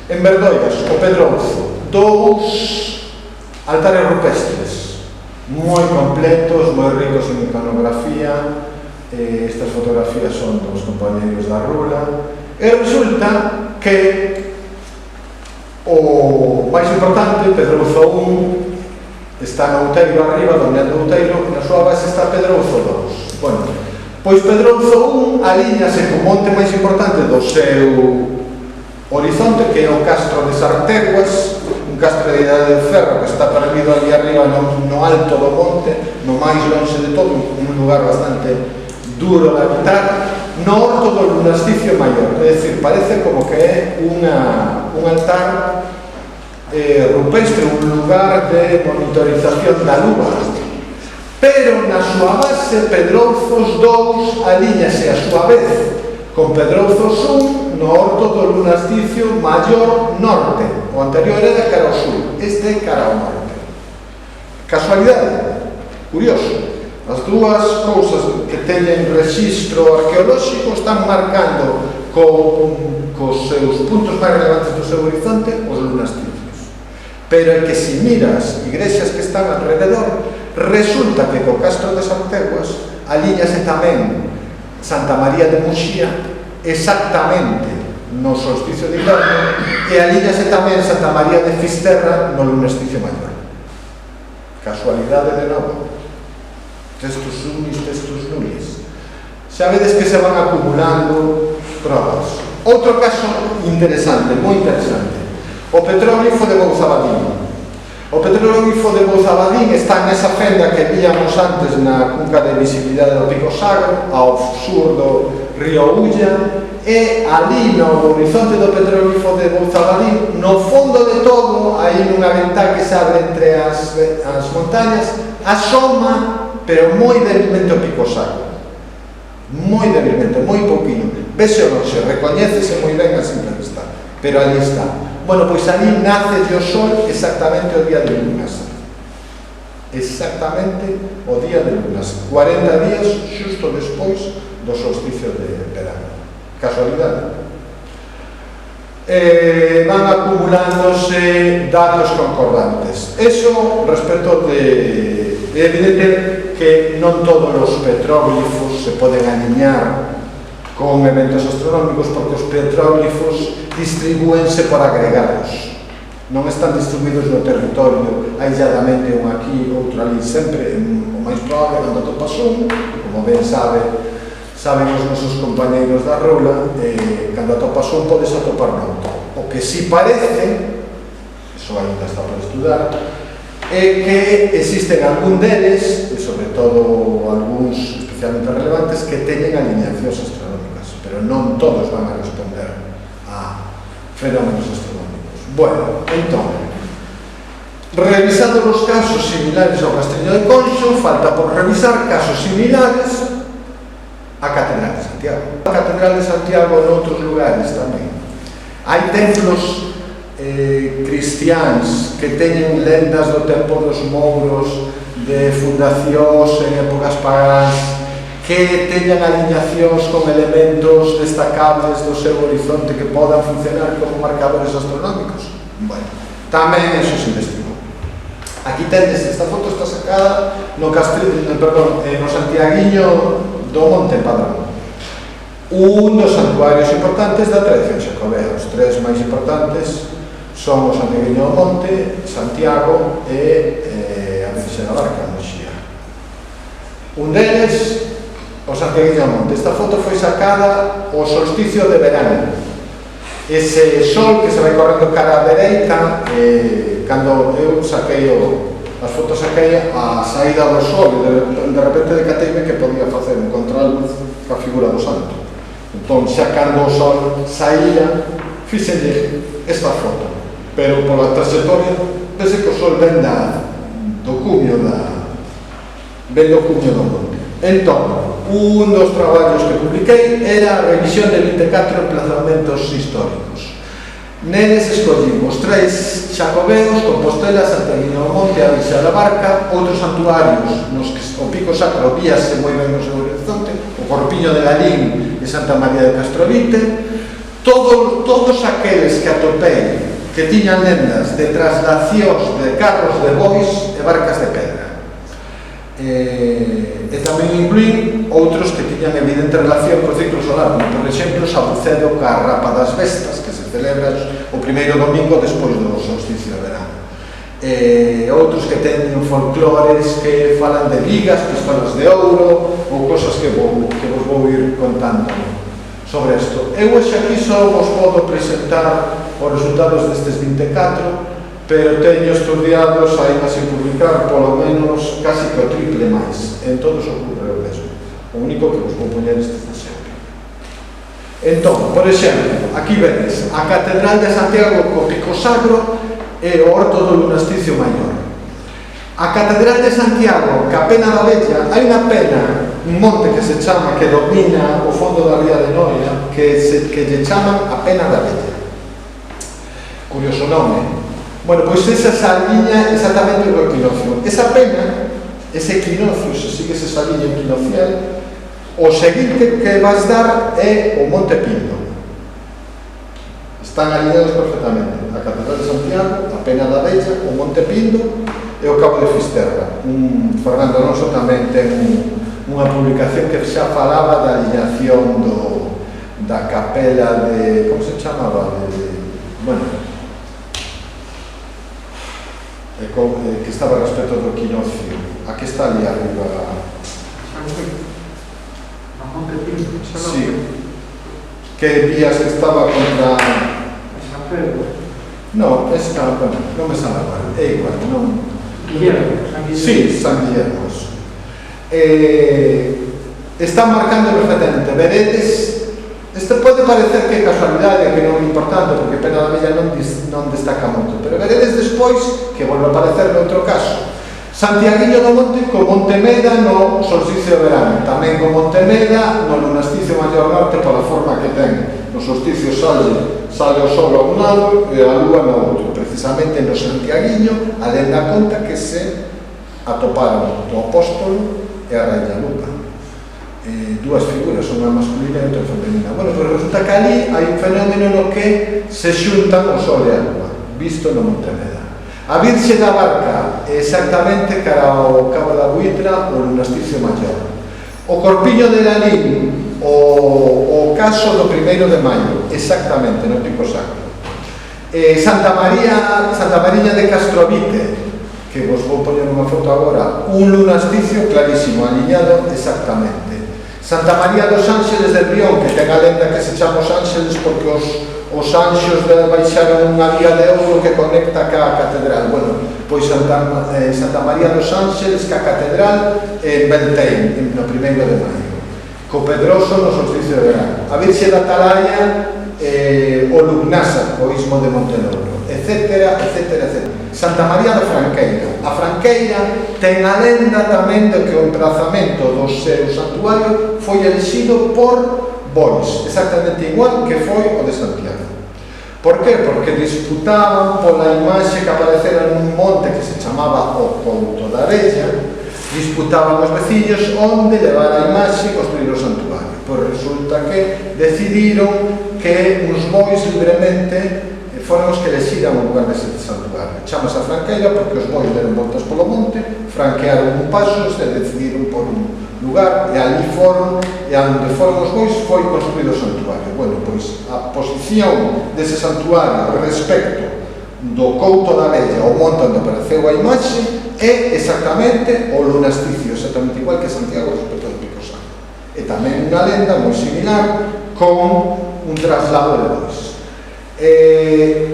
en Berdoiras, o Pedrouzo, 2 altares rupestres moi completos, moi ricos en iconografía. Estas fotografías son dos compañeros da Rula, e resulta que o máis importante, Pedrouzo 1, está no outeiro arriba, dominando o outeiro, e na súa base está Pedrouzo 2. Bueno, pois Pedrouzo 1 alíñase co monte máis importante do seu horizonte, que é o Castro de Sarteguas, un castro de Idade de Ferro que está perdido ali arriba no alto do monte, no máis longe de todo, un lugar bastante duro de habitar, no orto do lunasticio maior, é dicir, parece como que é un altar rupestre, un lugar de monitorización da lúa, pero na súa base Pedrouzos 2 alíñase a súa vez con Pedrouzos 1 no orto do lunasticio maior norte. O anterior era cara ao sur, este é cara ao norte. Casualidade? Curioso. As dúas cousas que teñen rexistro arqueolóxico están marcando cos seus puntos máis relevantes do seu horizonte os lunasticios. Pero é que se miras igrexas que están alrededor, resulta que co Castro de Sarteguas alíñase tamén Santa María de Muxía exactamente no solsticio de inverno e alíñase tamén Santa María de Fisterra no lunasticio maior. Casualidade de novo. Testus unis, testus nulis. Xa vedes que se van acumulando probas. Outro caso interesante, moi interesante, o petróglifo de Bouzabadín. O petróglifo de Bouzabadín está nesa fenda que víamos antes na cunca de visibilidade do Pico Sagro, ao sur do río Ulla, e ali no horizonte do petróglifo de Bouzabadín, no fondo de todo, aí nunha ventá que se abre entre as montañas, asoma, pero moi débilmente o Pico Sagro. Moi débilmente, moi pouquinho. Vese o lonxe, recoñécese moi ben a simple vista, pero ali está. Bueno, pois ali nace o sol exactamente o día de lunas. Exactamente o día de lunas. 40 días xusto despois do solsticio de verano. Casualidade. Van acumulándose datos concordantes. Eso respecto de... É evidente que non todos os petróglifos se poden aliñar con eventos astronómicos, porque os petróglifos distribúense por agregados, non están distribuídos no territorio aisladamente, un aquí, outro ali. Sempre o máis probable cando atopas un, como ben saben os nosos compañeiros da Rula, cando atopas un podes atopar noutro. O que si parece, iso ainda está por estudar, é que existen algún deles, e sobre todo algúns especialmente relevantes, que teñen alineacións astronómicas, pero non todos van a responder a fenómenos astronómicos. Bueno, entón, revisados os casos similares ao Castriño de Conxo, falta por revisar casos similares á Catedral de Santiago. A Catedral de Santiago en outros lugares tamén. Hai templos cristiáns que teñen lendas do tempo dos mouros, de fundacións en épocas pagás, que teñan aliñacións con elementos destacables do seu horizonte que podan funcionar como marcadores astronómicos. Bueno, tamén eso se investigou. Aquí tendes, esta foto está sacada no Santiaguiño do Monte Padrón, un dos santuarios importantes da tradición xacobea. Os tres máis importantes son o Santiaguiño do Monte, Santiago e a Virxe da Barca, Muxía. Un deles, o Santiaguiño do Monte. Esta foto foi sacada o solsticio de verano. Ese sol que se vai correndo cara á dereita, cando eu saquei as fotos, saquei a saída do sol, de repente decateime que podía facer un contraluz ca figura do santo. Entón, xa cando o sol saía, fixenlle esta foto, pero pola trayectoria desde que o sol ven do cumio do monte. Entón, un dos traballos que publiquei era a revisión de 24 emplazamentos históricos. Neles escollimos 3 xacobeos, Compostela, Santiaguiño do Monte, a Virxe da Barca, outros santuarios nos que o Pico Sacro víase moi ben no seu horizonte, o Corpiño de Lalín e Santa María de Castrovite. Todos aqueles que atopei que tiñan lendas de traslacións de carros de bois e barcas de pedra. E tamén incluín outros que tiñan evidente relación co ciclo solar, como por exemplo o Sabucedo ca Rapa das Vestas, que se celebra o primeiro domingo despois do solsticio de verano. Outros que teñen folclores que falan de vigas, pistolas de ouro ou cosas que vos vou ir contando sobre isto. Eu hoxe aquí só vos podo presentar os resultados destes 24, pero teño estudiados, ainda sin publicar, polo menos casi que o triple máis. En todos ocorre o mesmo. O único que vos vou poñer este de sempre. Entón, por exemplo, aquí vedes a Catedral de Santiago co Pico Sagro e o Horto do Lunasticio Maior. A Catedral de Santiago, ca Pena da Bella, hai unha pena, un monte que se chama, que domina o fondo da ría de Noia, que lle chaman a Pena da Bella. Curioso nome. Bueno, pois esa liña exactamente o equinoccio. Esa pena, ese equinoccio, se sigues esa liña equinocial, o seguinte que vas dar é o Monte Pindo. Están alineados perfectamente. A Catedral de Santiago, a Pena da Bella, o Monte Pindo e o Cabo de Fisterra. Fernando Alonso tamén ten unha publicación que xa falaba da alineación da capela de... como se chamaba? Bueno... que estaba respecto do equinoccio. Aquí está ali arriba. Sí. Que vías que estaba contra... No, esta, bueno, non me sale agora. É igual, non... Guillermo, San Guillermo. Sí, San Guillermo. Está marcando perfectamente. Veredes... Isto pode parecer que é casualidade, que non é importante, porque Pena da Bella non destaca moito, pero veredes despois que volve a aparecer noutro caso. Santiaguiño do Monte co Monte Meda no solsticio de verano, tamén co Monte Meda no Lunasticio Maior Norte pola forma que ten. No solsticio sale o sol a un lado e a lúa no outro. Precisamente no Santiaguiño a lenda conta que se atoparon o apóstolo e a raíña Lupa. Dúas figuras, unha masculina e outra femenina. Bueno, pues resulta que ali hai un fenómeno no que se xuntan o sol e a lúa, visto no Monte Meda. A Virxe da Barca, exactamente cara ao Cabo da Buitra, o Lunasticio Maior. O Corpiño de Lalín, o caso do 1º de maio, exactamente, no Pico Sacro. Santa Mariña de Castrovite, que vos vou poñer unha foto agora, un lunasticio clarísimo, alineado exactamente. Santa María dos Ángeles de Rión, que ten a lenda que se chama os Ángeles porque os anxos baixaron unha vía de ouro que conecta ca catedral. Bueno, pois Santa María dos Ángeles ca catedral en Beltén, no 1º de maio. Co Pedroso no solsticio de verano. A Virxe da Atalaya, o Lugnasa, o Istmo de Montelouro, etcétera, etcétera, etcétera. Santa María da Franqueira. A Franqueira ten a lenda tamén de que o emprazamento do seu santuario foi elixido por bois, exactamente igual que foi o de Santiago. Por qué? Porque disputaban pola imaxe que aparecera nun monte que se chamaba o Couto da Arella, disputaban os veciños onde levar a imaxe e construir o santuario. Pois resulta que decidiron que uns bois libremente foron os que elexiran o lugar dese santuario. Chamase a Franqueira porque os bois deron voltas polo monte, franquearon un paso e decidiron por un lugar e ali foron, e onde foron os bois foi construído o santuario. Bueno, pois a posición dese santuario respecto do Couto da Bella, o monte onde apareceu a imaxe, é exactamente o lunasticio, exactamente igual que Santiago respecto ao Pico Sacro. E tamén unha lenda moi similar con un traslado de bois.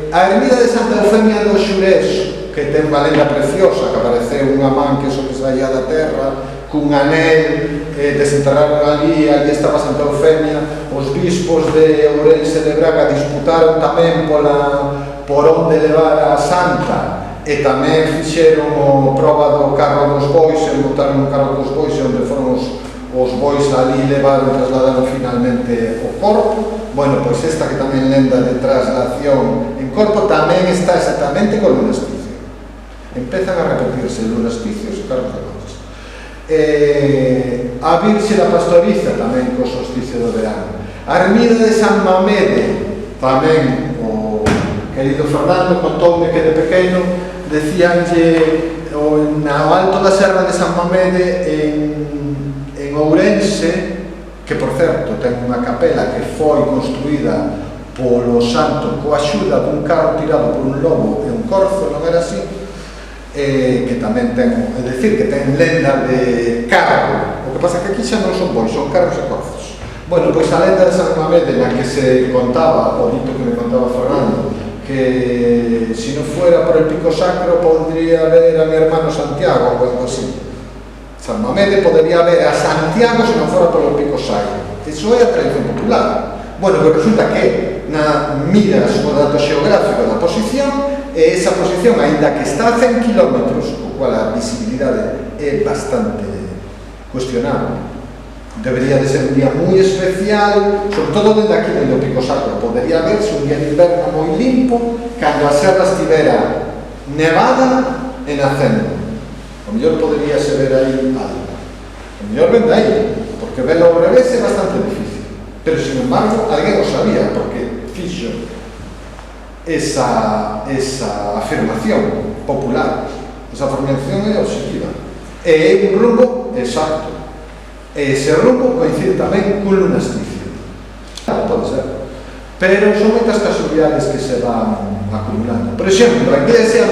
A ermida de Santa Eufemia do Xurés, que ten unha lenda preciosa, que apareceu unha man que sobresaía da terra, cun anel, desenterraron ali estaba Santa Eufemia. Os bispos de Ourense de Braga disputaron tamén por onde levar a santa, e tamén fixeron o proba do carro dos bois, e botaron o carro dos bois, onde foron os bois ali levaron, trasladaron finalmente o corpo. Bueno, pois esta que tamén lenda de traslación en corpo tamén está exactamente co lunasticio. Empezan a repetirse lunasticios e carros de bois. a Virxe da Pastoriza tamén co solsticio do verano, a ermida de San Mamede tamén. O querido Fernando contoume que de pequeno decíanlle no alto da serra de San Mamede en Ourense, que por certo ten unha capela que foi construída polo santo coa axuda dun carro tirado por un lobo e un corzo, non era así? Que tamén ten, é dicir, que ten lenda de carro. O que pasa que aquí xa non son bois, son carros e corzos. Bueno, pois a lenda de San Mamede na que se contaba, o dito que me contaba Fernando, que si non fuera por el Pico Sacro podría ver a mi hermano Santiago ou algo así. San Mamede podría ver a Santiago se non fora por el Pico Sacro. Iso é a tradición popular. Bueno, pois resulta que miras o dato xeográfico da posición e esa posición, aínda que está a 100 km, o cual a visibilidade é bastante cuestionable, debería de ser un día moi especial, sobre todo desde aquí no Pico Sacro. Podría verse un día de inverno moi limpo, cando a serra estivera nevada e nacendo. O mellor podría se ver aí algo. O mellor ven de aí, porque verlo ao revés é bastante difícil. Pero, sin embargo, alguén o sabía, porque fixo esa afirmación popular. Esa afirmación é objetiva. E é un rumbo exacto. E ese rumbo coincide tamén cun lunasticio. Pode ser. Pero son moitas casualidades que se van acumulando. Por exemplo, a iglesia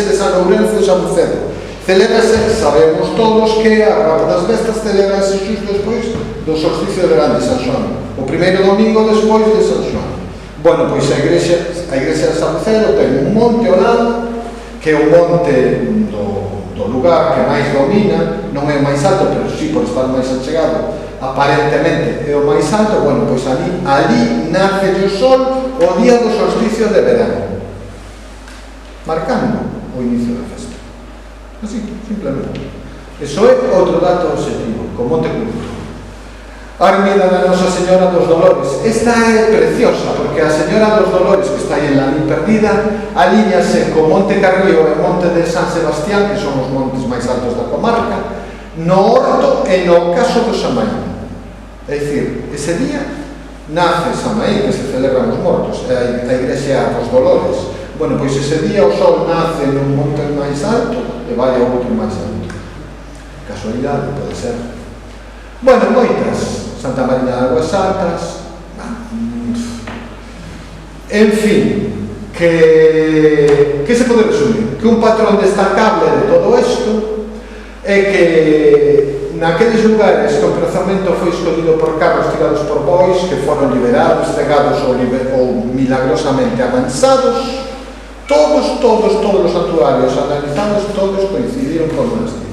de San Lourenzo de Sabucedo celébrase, sabemos todos que a Rapa das Vestas celébrase xusto despois do solsticio de verán de San Xoán, o primeiro domingo despois de San Xoán. Bueno, pois a iglesia de Sabucedo ten un monte ao lado, que é o monte do lugar que máis domina, non é o máis alto, pero sí por estar máis achegado, aparentemente é o máis alto. Bueno, pois ali nace o sol o día do solsticio de verán, marcando o inicio da festa. Así, simplemente. Eso é outro dato objetivo, con Monte Curto. A ermida da Nosa Señora dos Dolores. Esta é preciosa, porque a Señora dos Dolores, que está aí en Lalín perdida, alíñase co Monte Carrío e Monte de San Sebastián, que son os montes máis altos da comarca, no Horto e no Caso do Samaín. É dicir, ese día nace Samaín, que se celebran os mortos, e a igrexa dos Dolores. Bueno, pois ese día o sol nace nun monte máis alto e vai a outro máis alto. Casualidade, pode ser. Bueno, moitas. Santa Mariña de Aguas Altas. En fin, que se pode resumir? Que un patrón destacable de todo isto é que naqueles lugares que o emprazamento foi escollido por carros tirados por bois, que foron liberados, cegados ou milagrosamente avanzados, todos os santuarios analizados, todos coincidiron con monasterios.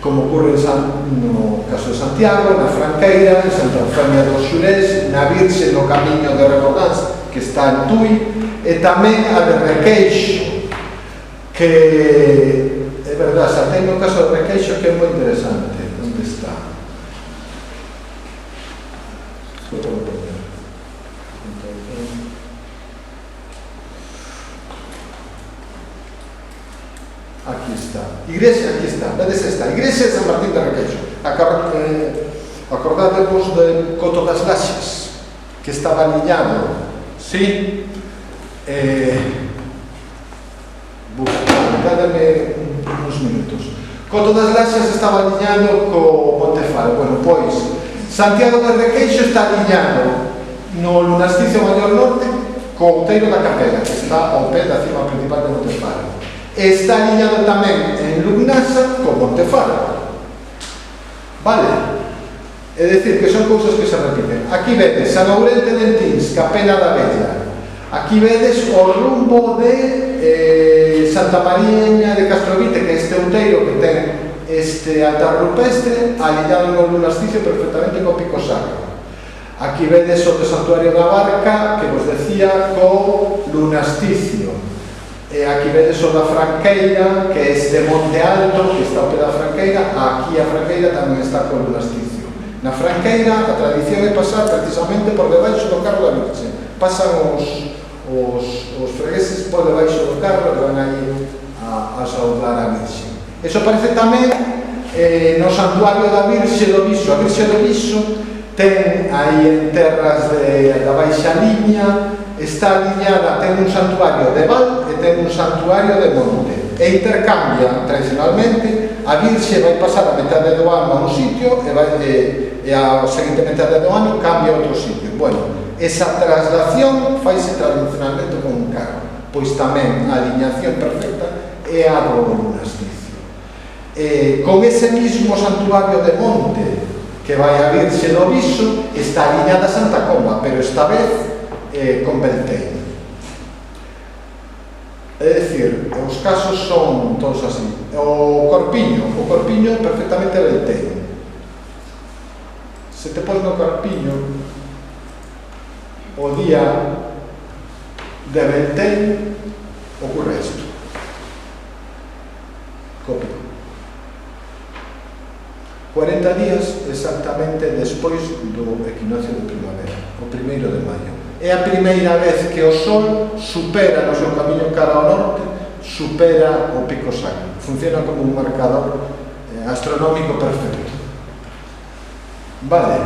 Como ocurre no caso de Santiago, na Franqueira, en Santa Eufemia dos Xurés, na Virxe no Camiño de Rebordans, que está en Tui, e tamén a de Requeixo, que é verdade, xa ten o caso de Requeixo que é moi interesante. Onde está? Aquí está. Igrexa, aquí está. Vedes esta. Igrexa de San Martín de Requeixo. Acordadevos de Coto das Laxas, que estaba aliñado. Sí? Dádame uns minutos. Coto das Laxas estaba aliñado co Montefaro. Bueno, pois, Santiago de Requeixo está aliñado no lunasticio Maior Norte co Outeiro da Capela, que está ao pé da cima principal de Montefaro. Está aliñado tamén en Lugnasa con Montefaro. Vale? É dicir, que son cousas que se repiten. Aquí vedes San Aurente de Entins, Capela da Bella. Aquí vedes o rumbo de Santa Mariña de Castrovite, que é este outeiro que ten este altar rupestre aliñado no lunasticio perfectamente co Pico Sacro. Aquí vedes o de Santuario da Barca, que vos decía, co lunasticio. E aquí vedes o da Franqueira, que é este monte alto que está ao pé da Franqueira. Aquí a Franqueira tamén está co lunasticio. Na Franqueira a tradición é pasar precisamente por debaixo do carro da Virxe. Pasan os fregueses por debaixo do carro e van aí a saudar a Virxe. Eso aparece tamén no santuario da Virxe do Viso. A Virxe do Viso ten aí en terras da Baixa Liña, está aliñada, ten un santuario de val e ten un santuario de monte, e intercambia tradicionalmente. A Virxe vai pasar a metade do ano a un sitio e a seguinte metade do ano cambia a outro sitio. Bueno, esa traslación faise tradicionalmente con un carro, pois tamén a aliñación perfecta é a do monasticio. Con ese mismo santuario de monte que vai a Virxe do Viso está aliñada Santa Comba, pero esta vez con Beltén. É dicir, os casos son todos así. O Corpiño perfectamente Beltén. Se te pon no Corpiño o día de Beltén ocurre isto. Cópico. 40 días exactamente despois do equinoccio de primavera, o 1º de maio. É a primeira vez que o Sol supera no seu camiño cara ao norte, supera o Pico Sacro. Funciona como un marcador astronómico perfecto. Vale.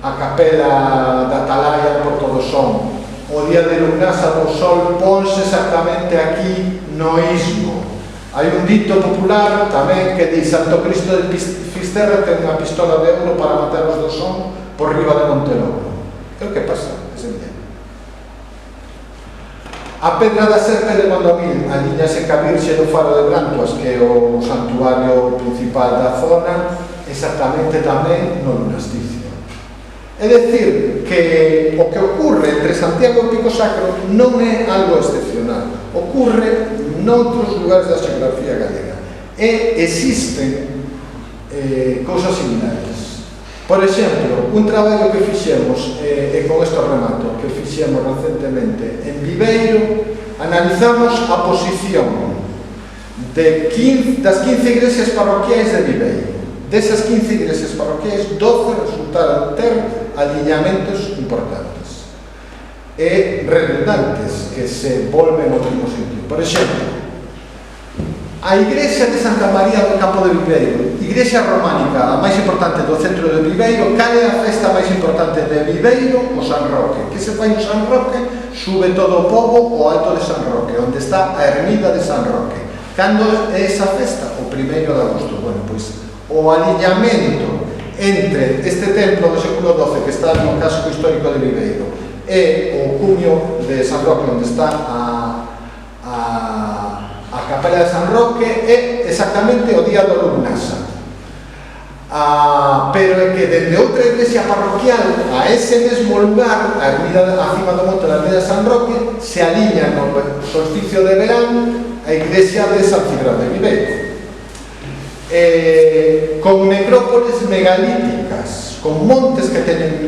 A capela da Atalaya por todo son. O día de lugnasa do Sol ponse exactamente aquí no istmo. Hai un dito popular tamén que di Santo Cristo de Fisterra ten unha pistola de ouro para matar os do son por riba de Montelobro. É o que pasa ese día. A Pedra da Serpe de Mondomil aliñase ca Virxe do Faro de Brancoas, que é o santuario principal da zona, exactamente tamén no monasticio. É dicir, que o que ocurre entre Santiago e Pico Sacro non é algo excepcional, ocurre noutros lugares da xeografía galega e existen cousas similares. Por exemplo, un traballo que fixemos, e con isto remato, que fixemos recentemente en Viveiro, analizamos a posición das 15 iglesias parroquiais de Viveiro. Desas 15 iglesias parroquiais, 12 resultaron ter aliñamentos importantes e redundantes que se volven ao mesmo sitio. Por exemplo, a igrexa de Santa María do Campo de Viveiro, igrexa románica, a máis importante do centro de Viveiro. Cal é a festa máis importante de Viveiro? O San Roque. Que se fai no San Roque? Sube todo o pobo ao alto de San Roque, onde está a ermida de San Roque. Cando é esa festa? O 1º de agosto. Bueno, pois o aliñamento entre este templo do século XII que está no casco histórico de Viveiro e o cumio de San Roque, onde está a capela de San Roque, é exactamente o día do lugnasa. Pero é que dende outra iglesia parroquial a ese mesmo lugar, a ermida acima do monte da ermida de San Roque, se aliña no solsticio de verán a iglesia de San Cibrán de Viveiro. Con necrópolis megalíticas, con montes que teñen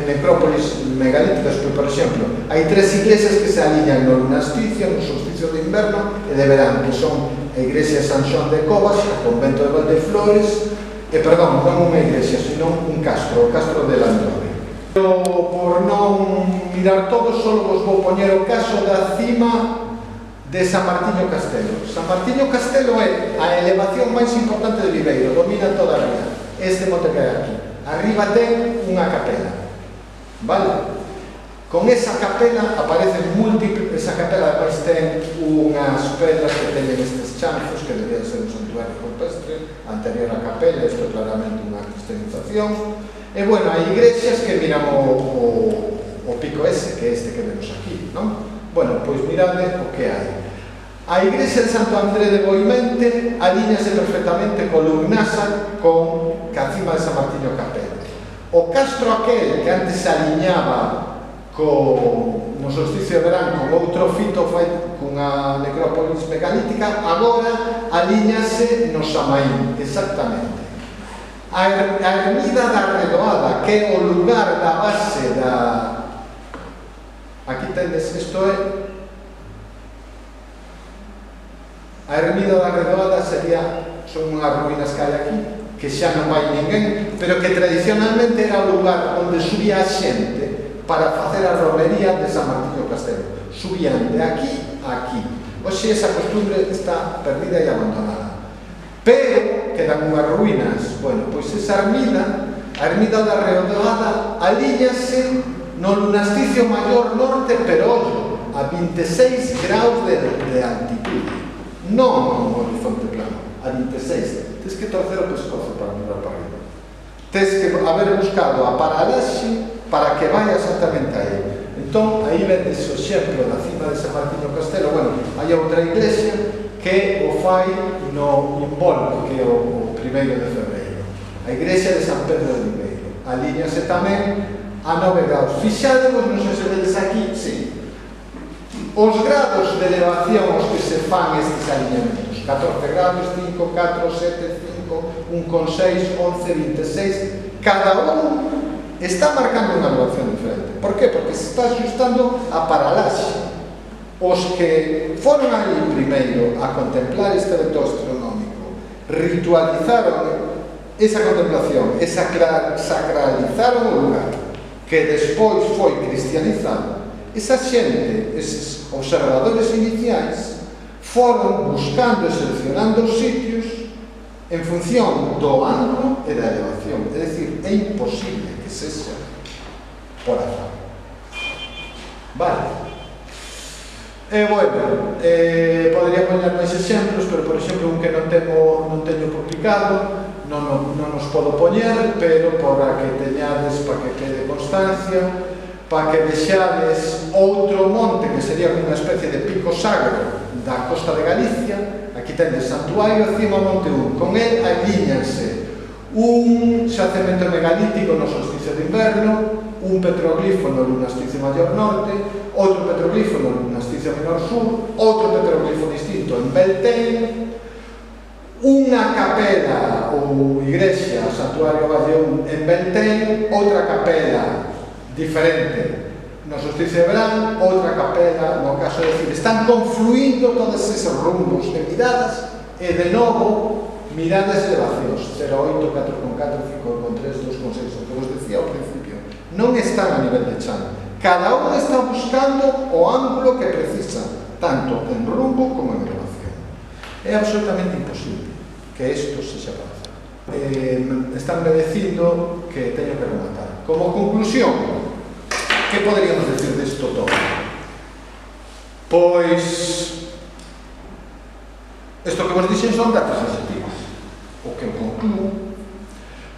necrópolis megalíticas, por exemplo, hai 3 iglesias que se aliñan no lunasticio, no solsticio de inverno e de verán, que son a iglesia de San Xoán de Covas, o convento de Valdeflores, perdón, non unha iglesia, sino un castro, o castro de Landrove. Pero, por non mirar todo, só vos vou poñer o caso da cima de San Martiño Castelo. San Martiño Castelo é a elevación máis importante de Viveiro, domina toda a ría. Este monte que hai aquí. Arriba ten unha capela, vale? Con esa capela aparecen múltiples, esa capela ademais ten unhas pedras que teñen estes chanzos que debería ser un santuario campestre anterior á capela, isto é claramente unha cristianización. E bueno, hai igrexas que miran o pico ese, que é este que vemos aquí, non? Bueno, pois mirade o que hai. A igrexa de Santo André de Boimente aliñase perfectamente co lugnasa con cacima de San Martiño Capela. O castro aquel que antes se aliñaba no solsticio de verán con outro fito cunha necrópolis megalítica, agora aliñase no Samaín, exactamente. A ermida da Redoada, que é o lugar da base da... Aquí tendes, isto é... A ermida da Redoada son unhas ruínas que hai aquí, que xa non vai ninguén, pero que tradicionalmente era o lugar onde subía a xente para facer a romería de San Martiño Castelo. Subían de aquí a aquí. Hoxe esa costumbre está perdida e abandonada. Pero quedan unhas ruínas. Bueno, pois esa ermida, a ermida da Reodada, alíñase no lunasticio maior norte, pero ollo, a 26 graus de altitude. Non no horizonte plano, a 26. Tens que torcer o pescozo para mirar para arriba. Tens que haber buscado a paralaxe para que vaya exactamente aí. Entón, aí vendes o exemplo da cima de San Martiño Castelo. Bueno, hai outra iglesia que o fai no Involto, que é o 1º de febreiro. A iglesia de San Pedro de Ribeiro. Alíñase tamén a 9 graus. Fixadevos, non sei se vedes aquí, sí. Os grados de elevación aos que se fan estes aliñamentos. 14 grados, 5, 4, 7, 5, 1,6, 11, 26. Cada un está marcando unha elevación diferente. Por qué? Porque se está ajustando a paralaxe. Os que foron aí primeiro a contemplar este evento astronómico ritualizaron esa contemplación e sacralizaron o lugar que despois foi cristianizado. Esa xente, eses observadores iniciais, foron buscando e seleccionando os sitios en función do ángulo e da elevación. É dicir, é imposible que sexa por azar. Vale. Bueno, podría poñer máis exemplos, pero, por exemplo, un que non teño publicado, non os podo poñer, pero para que teñades, para que quede constancia, para que vexades outro monte que sería unha especie de pico sagro da costa de Galicia. Aquí tendes Santuario Cima Monte 1. Con el alíñanse un xacemento megalítico no solsticio de inverno, un petroglifo no lunasticio maior norte, outro petroglifo no lunasticio menor sur, outro petroglifo distinto en Beltén, unha capela ou igrexa, Santuario Valle 1 en Beltén, outra capela diferente no solsticio de verán, outra capela no caso de decir, están confluindo todos eses rumbos de miradas e de novo miradas de elevacións 0,8, 4,4, 5,3, 2,6, o que vos decía ao principio, non están a nivel de chan, cada un está buscando o ángulo que precisa, tanto en rumbo como en elevación. É absolutamente imposible que isto se separe. Están me dicindo que teño que rematar. Como conclusión, que poderíamos decir disto todo? Pois isto que vos dixen son datos objetivos. O que eu concluo,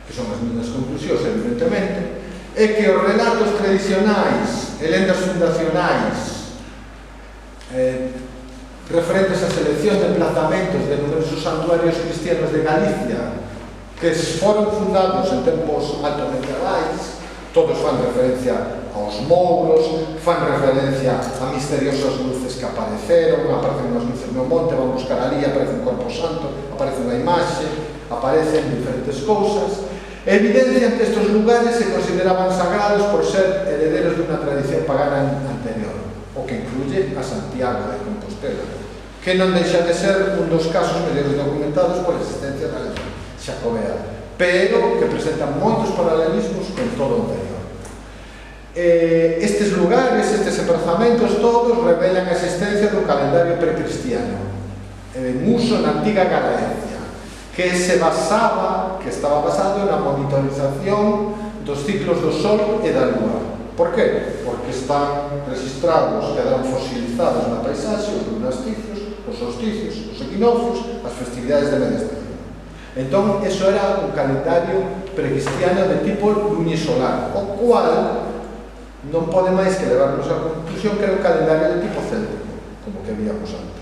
que son as minhas conclusións, evidentemente, é que os relatos tradicionais e lendas fundacionais referentes á selección de emplazamentos de numerosos santuarios cristianos de Galicia que foron fundados en tempos alto medievais, todos fan referencia aos mouros, fan referencia a misteriosas luces que apareceron, aparecen unhas luces no monte, van buscar ali, aparece un corpo santo, aparece unha imaxe, aparecen diferentes cousas. Evidencian que estes lugares se consideraban sagrados por ser herederos de unha tradición pagana anterior, o que incluye a Santiago de Compostela, que non deixa de ser un dos casos mellores documentados por a existencia da lenda xacobea, pero que presentan moitos paralelismos con todo o anterior. Estes lugares, estes emprazamentos todos revelan a existencia dun calendario precristiano en uso na antiga Galaecia, que estaba basado na monitorización dos ciclos do Sol e da Lúa. Por qué? Porque están registrados, quedaron fosilizados na paisaxe, os lunasticios, os solsticios, os equinoccios, as festividades de media estación. Entón, eso era un calendario precristiano de tipo lunisolar, o cual non pode máis que levarnos a conclusión que era un calendario de tipo céltico, como que víamos antes.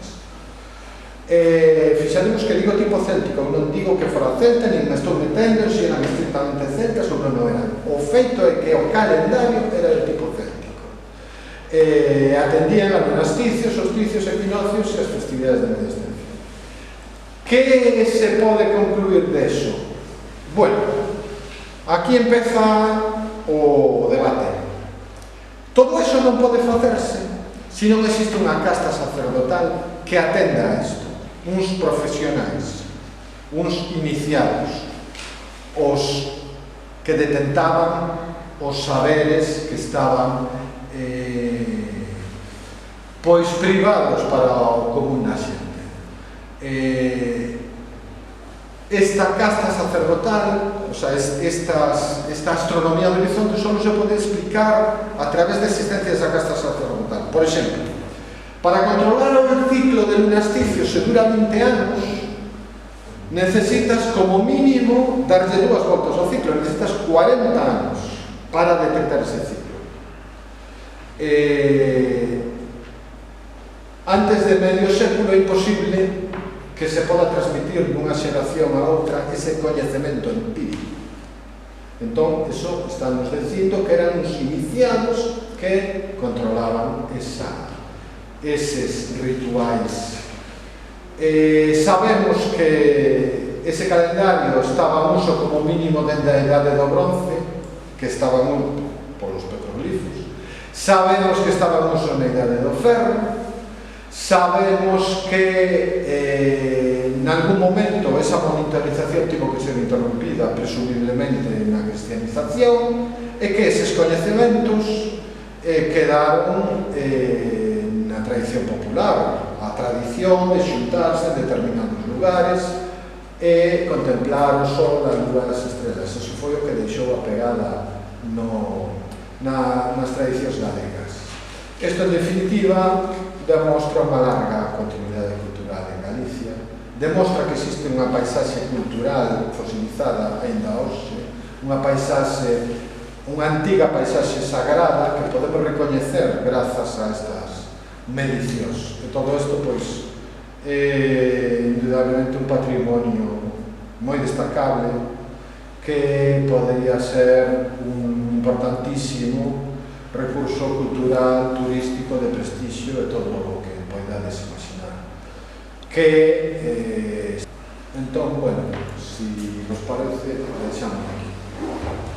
Fixaremos que digo tipo céltico, non digo que fora celta, nin me estou metendo se eran estrictamente celtas ou non eran. O feito é que o calendario era de tipo céltico. Atendían a monasticios, solsticios, equinoccios e as festividades de media estación. Que se pode concluir deso? Bueno, aquí empeza o debate. Todo eso non pode facerse se non existe unha casta sacerdotal que atenda a isto. Uns profesionais, uns iniciados, os que detentaban os saberes que estaban pois privados para o común da xente. Esta casta sacerdotal, o sea, esta astronomía do horizonte só se pode explicar a través da existencia desa casta sacerdotal. Por exemplo, para controlar o ciclo de lunasticio se dura 20 anos, necesitas como mínimo darlle 2 voltas ao ciclo, necesitas 40 anos para detectar ese ciclo. Antes de medio século é imposible que se poda transmitir dunha xeración a outra ese coñecemento empírico. Entón, eso estamos dicindo que eran os iniciados que controlaban eses rituais. Sabemos que ese calendario estaba en uso como mínimo dende a Idade do Bronce, que estaba en uso polos petroglifos. Sabemos que estaba en uso na Idade do Ferro. Sabemos que en algún momento esa monitorización tivo que ser interrumpida, presumiblemente na cristianización, e que eses coñecementos quedaron na tradición popular, a tradición de xuntarse en determinados lugares e contemplar o sol, a lúa e as estrelas. Eso foi o que deixou a pegada nas tradicións galegas. Isto, en definitiva, demostra unha larga continuidade cultural en Galicia, demostra que existe unha paisaxe cultural fosilizada aínda hoxe, unha antiga paisaxe sagrada que podemos recoñecer grazas a estas medicións. E todo isto, pois, é indudablemente un patrimonio moi destacable que podería ser un importantísimo recurso cultural, turístico, de prestixio e todo o que poidades imaginar. Entón, bueno, si vos parece, deixamos aquí.